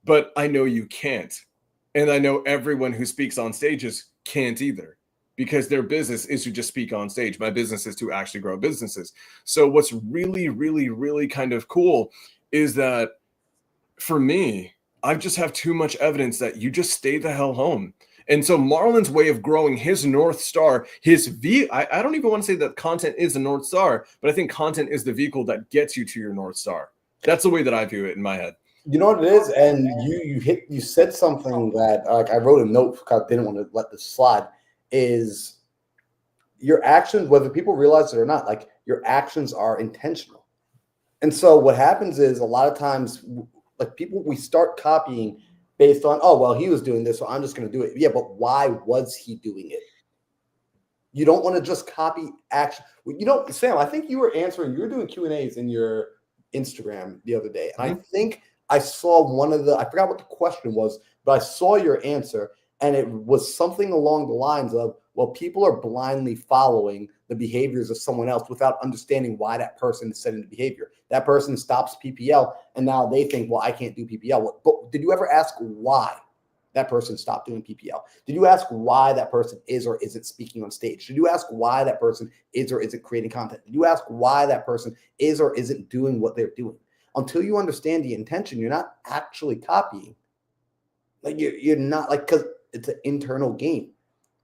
But I know you can't. And I know everyone who speaks on stages can't either, because their business is to just speak on stage. My business is to actually grow businesses. So what's really, really, really kind of cool is that for me, I just have too much evidence that you just stay the hell home. And so Marlon's way of growing his North Star, I don't even want to say that content is the North Star, but I think content is the vehicle that gets you to your North Star. That's the way that I view it in my head. You know what it is? And you said something that, like, I wrote a note because I didn't want to let this slide, is your actions, whether people realize it or not, like, your actions are intentional. And so what happens is a lot of times, like, we start copying based on, oh, well, he was doing this, so I'm just going to do it. Yeah, but why was he doing it? You don't want to just copy action. Sam, I think you were doing Q&As in your Instagram the other day. And I think I saw I forgot what the question was, but I saw your answer. And it was something along the lines of, well, people are blindly following the behaviors of someone else without understanding why that person is setting the behavior. That person stops PPL, and now they think, well, I can't do PPL. But did you ever ask why that person stopped doing PPL? Did you ask why that person is or isn't speaking on stage? Did you ask why that person is or isn't creating content? Did you ask why that person is or isn't doing what they're doing? Until you understand the intention, you're not actually copying. Like you're not, like, because it's an internal game.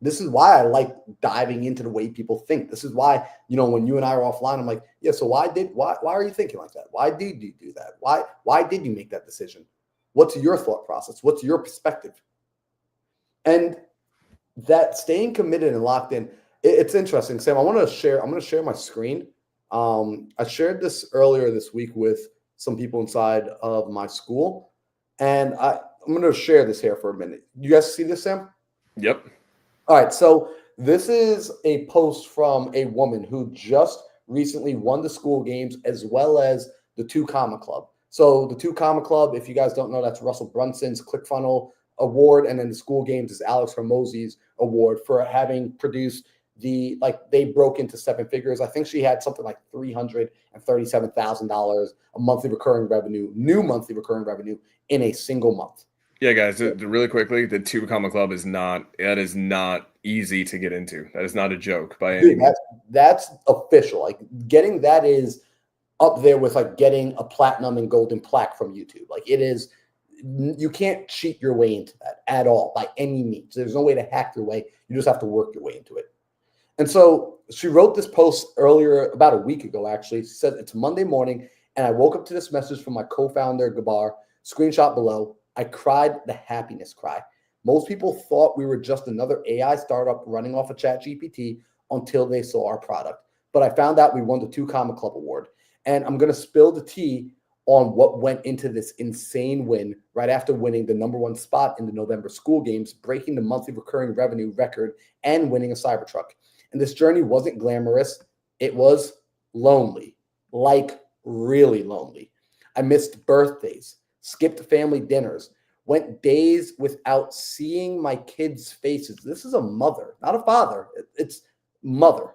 This is why I like diving into the way people think. This is why, when you and I are offline, I'm like, yeah, so why are you thinking like that? Why did you do that? Why did you make that decision? What's your thought process? What's your perspective? And that staying committed and locked in, it's interesting. Sam, I'm going to share my screen. I shared this earlier this week with some people inside of my school, and I'm going to share this here for a minute. You guys see this, Sam? Yep. All right. So this is a post from a woman who just recently won the school games as well as the 2 Comma Club. So the 2 Comma Club, if you guys don't know, that's Russell Brunson's ClickFunnels award, and then the school games is Alex Hormozi's award for having produced they broke into 7 figures. I think she had something like $337,000 a monthly recurring revenue, new monthly recurring revenue in a single month. Yeah, guys, really quickly, the 2 Comma Club is not easy to get into. That is not a joke by any means. That's official. Like, getting that is up there with like getting a platinum and golden plaque from YouTube. Like, it is, you can't cheat your way into that at all by any means. There's no way to hack your way. You just have to work your way into it. And so she wrote this post earlier, about a week ago, actually. She said, it's Monday morning, and I woke up to this message from my co-founder, Gabar, screenshot below. I cried the happiness cry. Most people thought we were just another AI startup running off of ChatGPT until they saw our product. But I found out we won the 2 Comma Club award. And I'm going to spill the tea on what went into this insane win right after winning the #1 spot in the November school games, breaking the monthly recurring revenue record, and winning a Cybertruck. And this journey wasn't glamorous. It was lonely, like really lonely. I missed birthdays, skipped family dinners, went days without seeing my kids' faces. This is a mother, not a father. It's mother.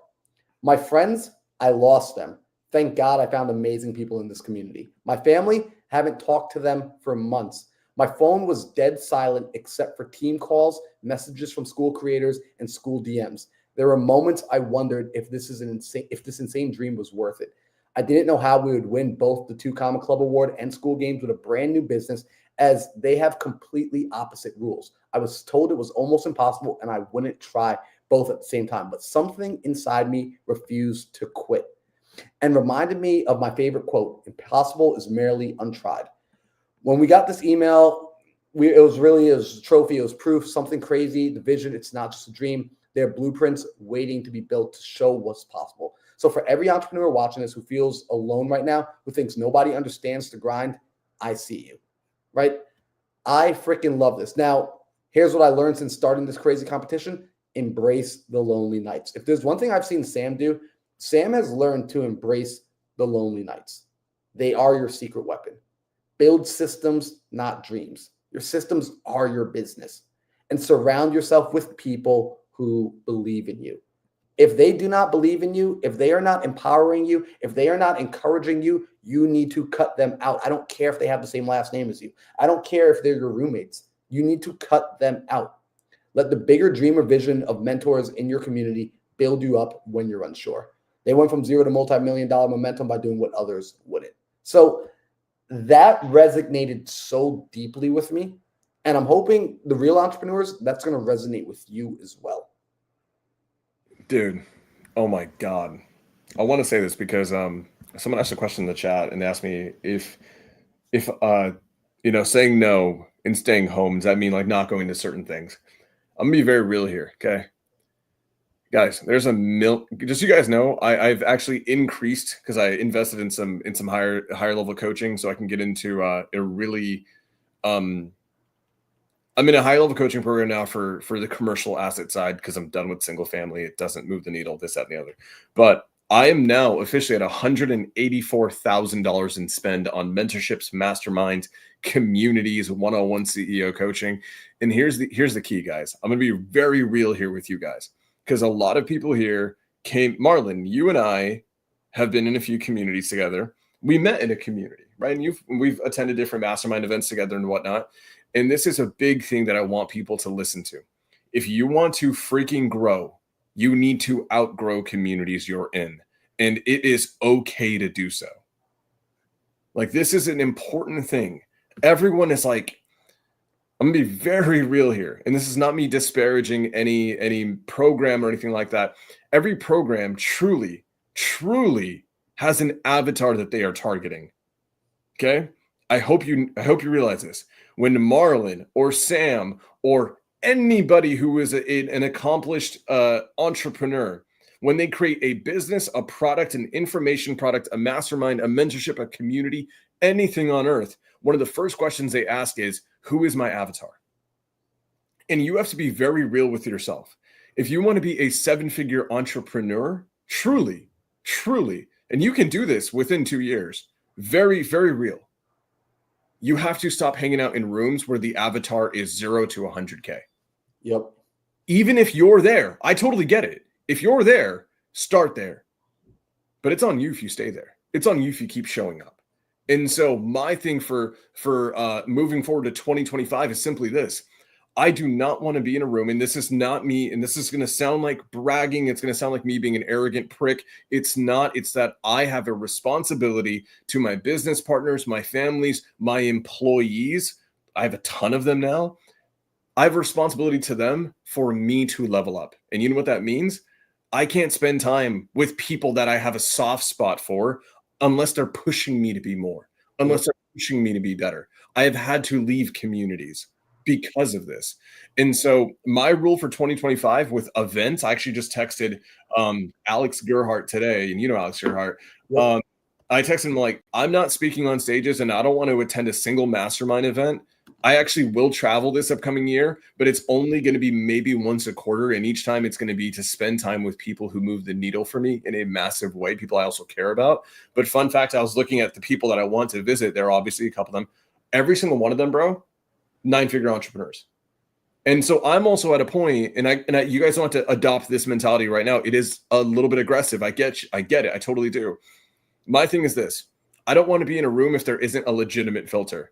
My friends, I lost them. Thank God I found amazing people in this community. My family, haven't talked to them for months. My phone was dead silent except for team calls, messages from school creators, and school DMs. There were moments I wondered if this insane dream was worth it. I didn't know how we would win both the 2 Comma Club award and school games with a brand new business, as they have completely opposite rules. I was told it was almost impossible and I wouldn't try both at the same time, but something inside me refused to quit and reminded me of my favorite quote: impossible is merely untried. When we got this email, it was a trophy. It was proof, something crazy. The vision, it's not just a dream. There are blueprints waiting to be built to show what's possible. So for every entrepreneur watching this who feels alone right now, who thinks nobody understands the grind, I see you, right? I freaking love this. Now, here's what I learned since starting this crazy competition: embrace the lonely nights. If there's one thing I've seen Sam do, Sam has learned to embrace the lonely nights. They are your secret weapon. Build systems, not dreams. Your systems are your business. And surround yourself with people who believe in you. If they do not believe in you, if they are not empowering you, if they are not encouraging you, you need to cut them out. I don't care if they have the same last name as you. I don't care if they're your roommates. You need to cut them out. Let the bigger dream or vision of mentors in your community build you up when you're unsure. They went from zero to multi-million-dollar momentum by doing what others wouldn't. So that resonated so deeply with me. And I'm hoping the real entrepreneurs, that's going to resonate with you as well. Dude, oh my God. I want to say this because someone asked a question in the chat and asked me if saying no and staying home, does that mean like not going to certain things? I'm gonna be very real here, okay? Guys, there's just so you guys know, I've actually increased because I invested in some higher level coaching so I can get into a really I'm in a high level coaching program now for the commercial asset side because I'm done with single family. It doesn't move the needle, this, that, and the other. But I am now officially at $184,000 in spend on mentorships, masterminds, communities, one-on-one CEO coaching. And here's the key, guys. I'm going to be very real here with you guys because a lot of people here Marlon, you and I have been in a few communities together. We met in a community, right? And we've attended different mastermind events together and whatnot. And this is a big thing that I want people to listen to. If you want to freaking grow, you need to outgrow communities you're in. And it is okay to do so. Like, this is an important thing. Everyone is like, I'm gonna be very real here. And this is not me disparaging any program or anything like that. Every program truly has an avatar that they are targeting. Okay. I hope you realize this. When Marlon or Sam or anybody who is an accomplished entrepreneur, when they create a business, a product, an information product, a mastermind, a mentorship, a community, anything on earth, one of the first questions they ask is, who is my avatar? And you have to be very real with yourself. If you want to be a 7-figure entrepreneur, truly, and you can do this within 2 years, very, very real. You have to stop hanging out in rooms where the avatar is 0 to 100K. Yep. Even if you're there, I totally get it. If you're there, start there. But it's on you if you stay there. It's on you if you keep showing up. And so my thing for moving forward to 2025 is simply this. I do not want to be in a room, and this is not me, and this is going to sound like bragging. It's going to sound like me being an arrogant prick. It's not. It's that I have a responsibility to my business partners, my families, my employees. I have a ton of them now. I have a responsibility to them for me to level up. And you know what that means? I can't spend time with people that I have a soft spot for unless they're pushing me to be more, unless they're pushing me to be better. I have had to leave communities because of this. And so my rule for 2025 with events, I actually just texted Alex Gerhardt today, and you know Alex Gerhardt. Yep. I texted him like, I'm not speaking on stages and I don't want to attend a single mastermind event. I actually will travel this upcoming year, but it's only going to be maybe once a quarter. And each time it's going to be to spend time with people who move the needle for me in a massive way, people I also care about. But fun fact, I was looking at the people that I want to visit. There are obviously a couple of them. Every single one of them, bro, 9-figure entrepreneurs. And so I'm also at a point, and you guys don't have to adopt this mentality right now. It is a little bit aggressive. I get it. I totally do. My thing is this. I don't want to be in a room if there isn't a legitimate filter.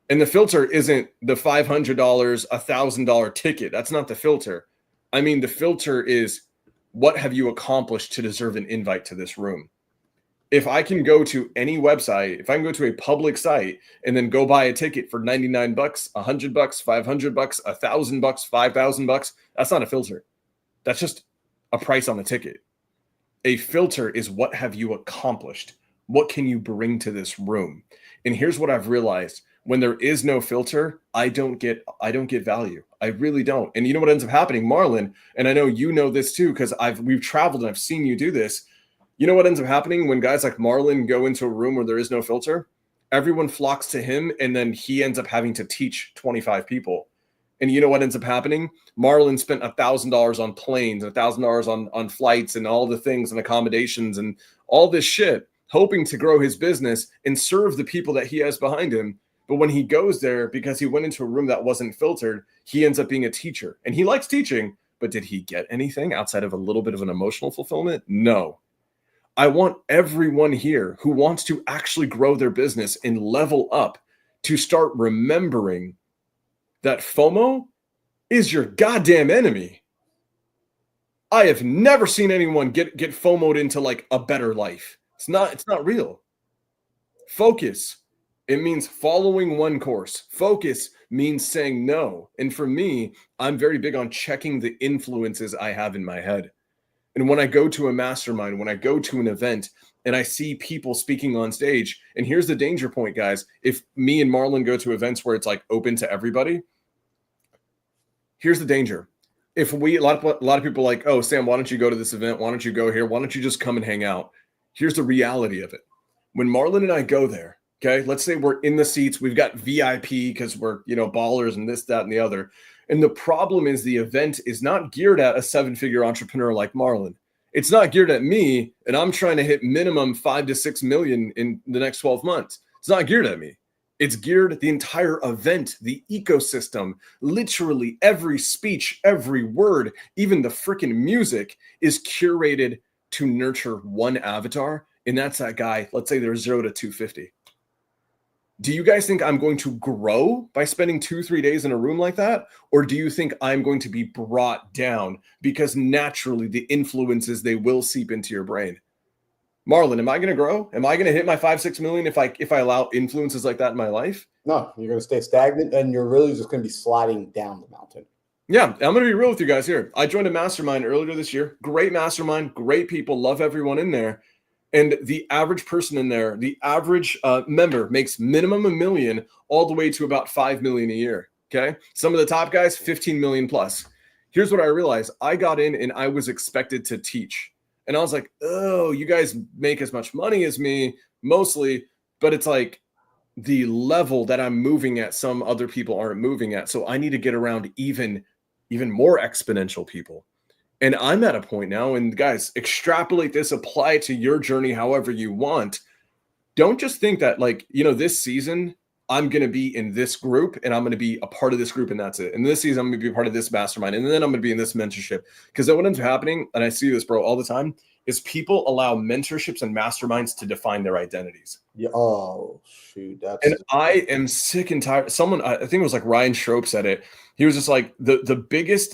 And the filter isn't the $500, $1,000 ticket. That's not the filter. I mean, the filter is, what have you accomplished to deserve an invite to this room? If I can go to any website, if I can go to a public site and then go buy a ticket for $99, $100, $500, $1,000, $5,000, that's not a filter. That's just a price on the ticket. A filter is, what have you accomplished? What can you bring to this room? And here's what I've realized. When there is no filter, I don't get value. I really don't. And you know what ends up happening, Marlon, and I know you know this too, because we've traveled and I've seen you do this. You know what ends up happening when guys like Marlon go into a room where there is no filter? Everyone flocks to him, and then he ends up having to teach 25 people. And you know what ends up happening? Marlon spent $1,000 on planes, $1,000 on flights and all the things and accommodations and all this shit, hoping to grow his business and serve the people that he has behind him. But when he goes there, because he went into a room that wasn't filtered, he ends up being a teacher. And he likes teaching, but did he get anything outside of a little bit of an emotional fulfillment? No. I want everyone here who wants to actually grow their business and level up to start remembering that FOMO is your goddamn enemy. I have never seen anyone get FOMO'd into like a better life. It's not real. Focus. It means following one course. Focus means saying no. And for me, I'm very big on checking the influences I have in my head. And when I go to a mastermind, when I go to an event and I see people speaking on stage, and here's the danger point, guys. If me and Marlon go to events where it's like open to everybody, here's the danger. If a lot of people are like, oh, Sam, why don't you go to this event? Why don't you go here? Why don't you just come and hang out? Here's the reality of it. When Marlon and I go there, Okay. Let's say we're in the seats. We've got VIP because we're, ballers and this, that, and the other. And the problem is the event is not geared at a 7-figure entrepreneur like Marlon. It's not geared at me. And I'm trying to hit minimum 5 to 6 million in the next 12 months. It's not geared at me. It's geared at the entire event, the ecosystem, literally every speech, every word, even the freaking music is curated to nurture one avatar. And that's that guy. Let's say there's 0 to 250. Do you guys think I'm going to grow by spending 2-3 days in a room like that? Or do you think I'm going to be brought down because naturally the influences, they will seep into your brain? Marlon, am I going to grow? Am I going to hit my 5-6 million if I allow influences like that in my life? No, you're going to stay stagnant and you're really just going to be sliding down the mountain. Yeah, I'm going to be real with you guys here. I joined a mastermind earlier this year. Great mastermind, great people, love everyone in there. And the average person in there, the average member makes minimum $1 million all the way to about 5 million a year. Okay. Some of the top guys, 15 million plus. Here's what I realized. I got in and I was expected to teach. And I was like, oh, you guys make as much money as me mostly, but it's like the level that I'm moving at, some other people aren't moving at. So I need to get around even more exponential people. And I'm at a point now, and guys, extrapolate this, apply it to your journey however you want. Don't just think that this season, I'm going to be in this group and I'm going to be a part of this group and that's it. And this season, I'm going to be a part of this mastermind. And then I'm going to be in this mentorship. Because then what ends up happening, and I see this, bro, all the time, is people allow mentorships and masterminds to define their identities. Yeah. Oh, shoot. And I am sick and tired. Someone, I think it was like Ryan Schroep said it. He was just like, the biggest,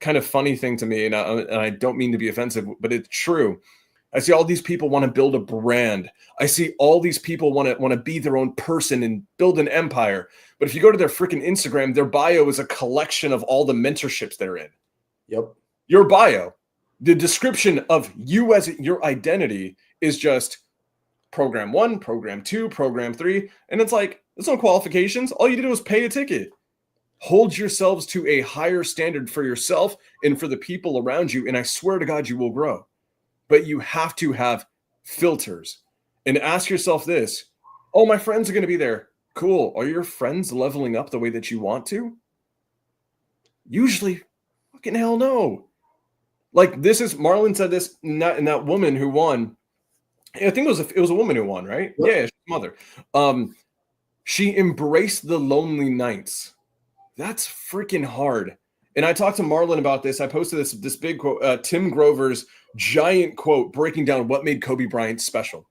kind of funny thing to me, and I don't mean to be offensive, but it's true. I see all these people want to build a brand. I see all these people want to be their own person and build an empire. But if you go to their freaking Instagram, their bio is a collection of all the mentorships they're in. Yep. Your bio, the description of you as your identity is just program 1, program 2, program 3. And it's like, there's no qualifications. All you do is pay a ticket. Hold yourselves to a higher standard for yourself and for the people around you. And I swear to God, you will grow. But you have to have filters and ask yourself this. Oh, my friends are going to be there. Cool. Are your friends leveling up the way that you want to? Usually, fucking hell no. This is, Marlon said this, and that woman who won, I think it was a woman who won, right? Yep. Yeah, she's mother. She embraced the lonely nights. That's freaking hard. And I talked to Marlon about this. I posted this big quote, Tim Grover's giant quote breaking down what made Kobe Bryant special.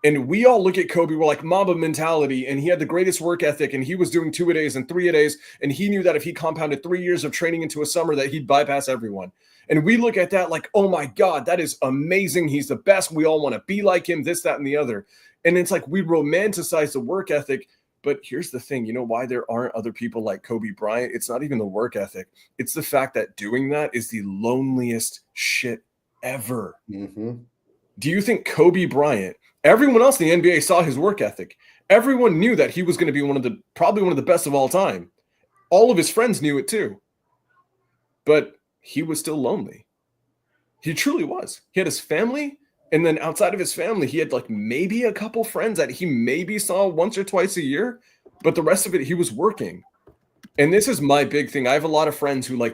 And we all look at Kobe, we're like Mamba mentality, and he had the greatest work ethic, and he was doing 2-a-days and 3-a-days, and he knew that if he compounded 3 years of training into a summer that he'd bypass everyone. And we look at that like, oh my God, that is amazing. He's the best. We all want to be like him, this, that, and the other. And it's like we romanticize the work ethic. But here's the thing, you know why there aren't other people like Kobe Bryant? It's not even the work ethic. It's the fact that doing that is the loneliest shit ever. Mm-hmm. Do you think Kobe Bryant, everyone else in the NBA saw his work ethic. Everyone knew that he was going to be probably one of the best of all time. All of his friends knew it too. But he was still lonely. He truly was. He had his family. And then outside of his family, he had maybe a couple friends that he maybe saw once or twice a year, but the rest of it, he was working. And this is my big thing. I have a lot of friends who they'll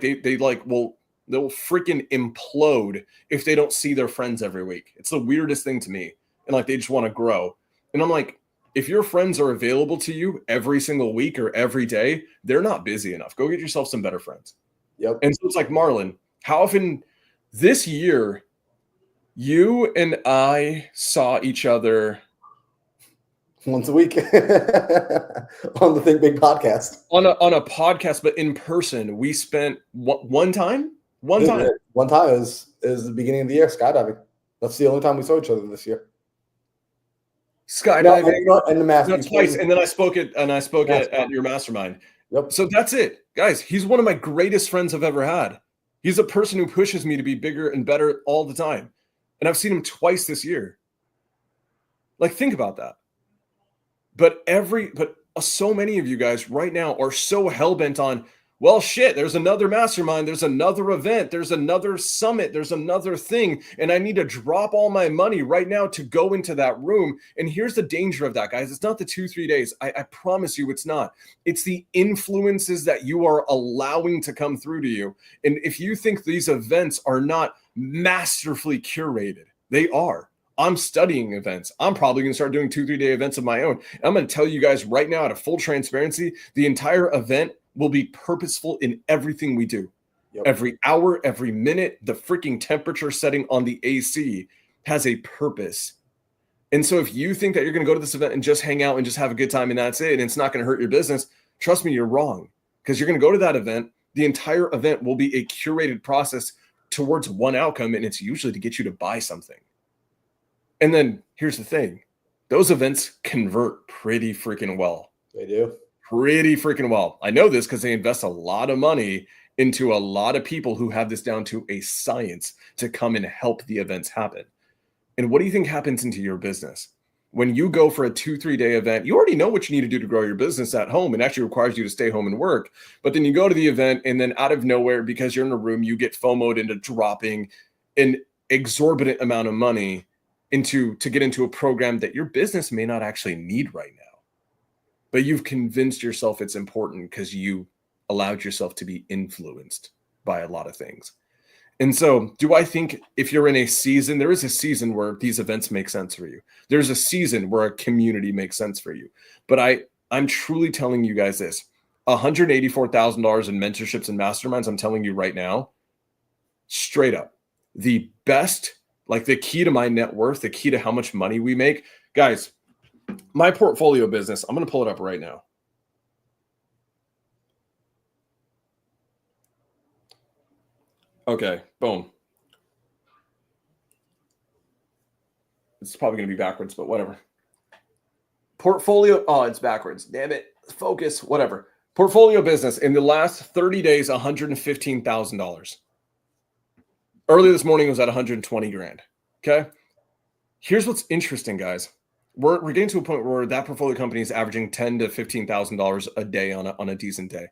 freaking implode if they don't see their friends every week. It's the weirdest thing to me. And they just want to grow. And I'm like, if your friends are available to you every single week or every day, they're not busy enough. Go get yourself some better friends. Yep. And so it's like, Marlon, how often this year, you and I saw each other once a week on the Think Big podcast. On a podcast, but in person, we spent one time. One time is the beginning of the year skydiving. That's the only time we saw each other this year. Skydiving and the master twice, and then I spoke at your mastermind. Yep. So that's it, guys. He's one of my greatest friends I've ever had. He's a person who pushes me to be bigger and better all the time. And I've seen him twice this year. Think about that. But so many of you guys right now are so hell-bent on, Well, shit, there's another mastermind, there's another event, there's another summit, there's another thing, and I need to drop all my money right now to go into that room. And here's the danger of that, guys. It's not the 2-3 days. I promise you it's not. It's the influences that you are allowing to come through to you. And if you think these events are not masterfully curated, they are. I'm studying events. I'm probably going to start doing 2-3 day events of my own. And I'm going to tell you guys right now, out of full transparency, the entire event will be purposeful in everything we do. Yep. Every hour, every minute, the freaking temperature setting on the AC has a purpose. And so if you think that you're going to go to this event and just hang out and just have a good time and that's it, and it's not going to hurt your business, trust me, you're wrong. Because you're going to go to that event. The entire event will be a curated process towards one outcome, and it's usually to get you to buy something. And then here's the thing. Those events convert pretty freaking well. They do. Pretty freaking well. I know this because they invest a lot of money into a lot of people who have this down to a science to come and help the events happen. And what do you think happens into your business? When you go for a 2-3 day event, you already know what you need to do to grow your business at home. It actually requires you to stay home and work. But then you go to the event and then out of nowhere, because you're in a room, you get FOMO'd into dropping an exorbitant amount of money to get into a program that your business may not actually need right now. But you've convinced yourself it's important because you allowed yourself to be influenced by a lot of things. And so do I think if you're in a season, there is a season where these events make sense for you. There's a season where a community makes sense for you. But I'm truly telling you guys this, $184,000 in mentorships and masterminds, I'm telling you right now, straight up, the best, like the key to my net worth, the key to how much money we make, guys, my portfolio business, I'm going to pull it up right now. Okay, boom. It's probably going to be backwards, but whatever. Portfolio, oh, it's backwards. Damn it. Focus, whatever. Portfolio business in the last 30 days, $115,000. Early this morning it was at 120 grand. Okay. Here's what's interesting, guys. We're getting to a point where that portfolio company is averaging $10,000 to $15,000 a day on a decent day.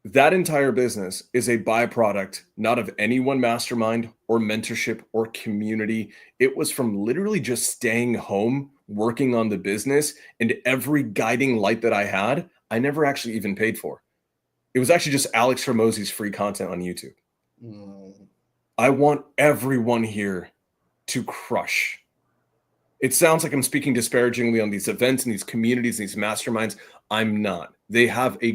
That entire business is a byproduct, not of any one mastermind or mentorship or community. It was from literally just staying home, working on the business, and every guiding light that I had, I never actually even paid for. It was actually just Alex Hormozi's free content on YouTube. I want everyone here to crush. It sounds like I'm speaking disparagingly on these events and these communities, and these masterminds. I'm not. They have a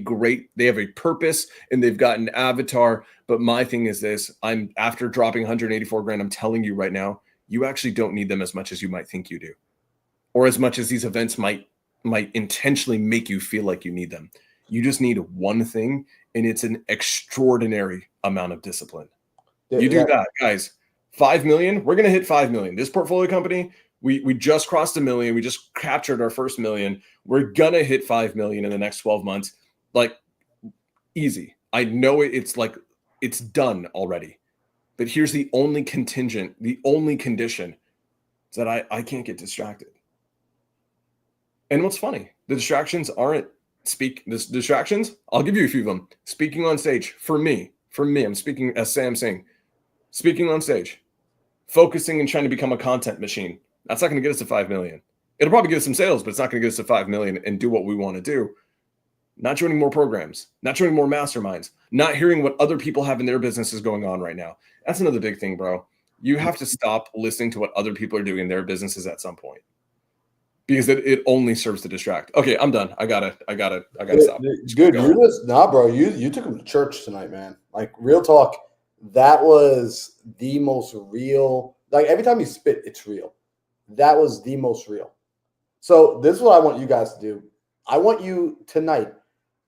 purpose and they've got an avatar. But my thing is this, after dropping 184 grand, I'm telling you right now, you actually don't need them as much as you might think you do, or as much as these events might intentionally make you feel like you need them. You just need one thing, and it's an extraordinary amount of discipline. You do that, guys. 5 million, we're going to hit 5 million. This portfolio company, we just crossed $1 million. We just captured our first $1 million. We're going to hit 5 million in the next 12 months. Like, easy. I know it's like, it's done already. But here's the only contingent, the only condition is that I can't get distracted. And what's funny, the distractions aren't distractions. I'll give you a few of them. Speaking on stage for me, I'm speaking as Sam Singh, speaking on stage, focusing and trying to become a content machine. That's not going to get us to 5 million. It'll probably get us some sales, but it's not going to get us to 5 million and do what we want to do. Not joining more programs, not joining more masterminds, not hearing what other people have in their businesses going on right now. That's another big thing, bro. You have to stop listening to what other people are doing in their businesses at some point, because it only serves to distract. Okay, I'm done. I gotta stop. Good. Bro. You took him to church tonight, man. Like, real talk. That was the most real. Like, every time you spit, it's real. That was the most real. So this is what I want you guys to do. I want you tonight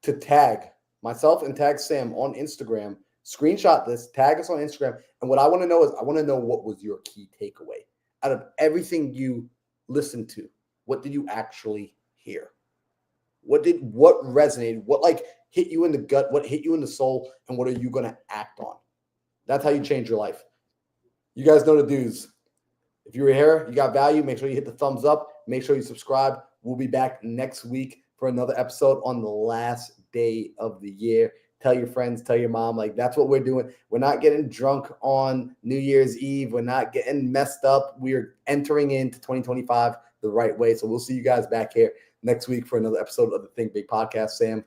to tag myself and tag Sam on Instagram. Screenshot this, tag us on Instagram. And what I want to know is, I want to know what was your key takeaway out of everything you listened to. What did you actually hear? What resonated? What hit you in the gut? What hit you in the soul? And what are you going to act on? That's how you change your life. You guys know the dudes. If you were here, you got value, make sure you hit the thumbs up. Make sure you subscribe. We'll be back next week for another episode on the last day of the year. Tell your friends, tell your mom. Like, that's what we're doing. We're not getting drunk on New Year's Eve. We're not getting messed up. We're entering into 2025 the right way. So we'll see you guys back here next week for another episode of the Think Big podcast. Sam,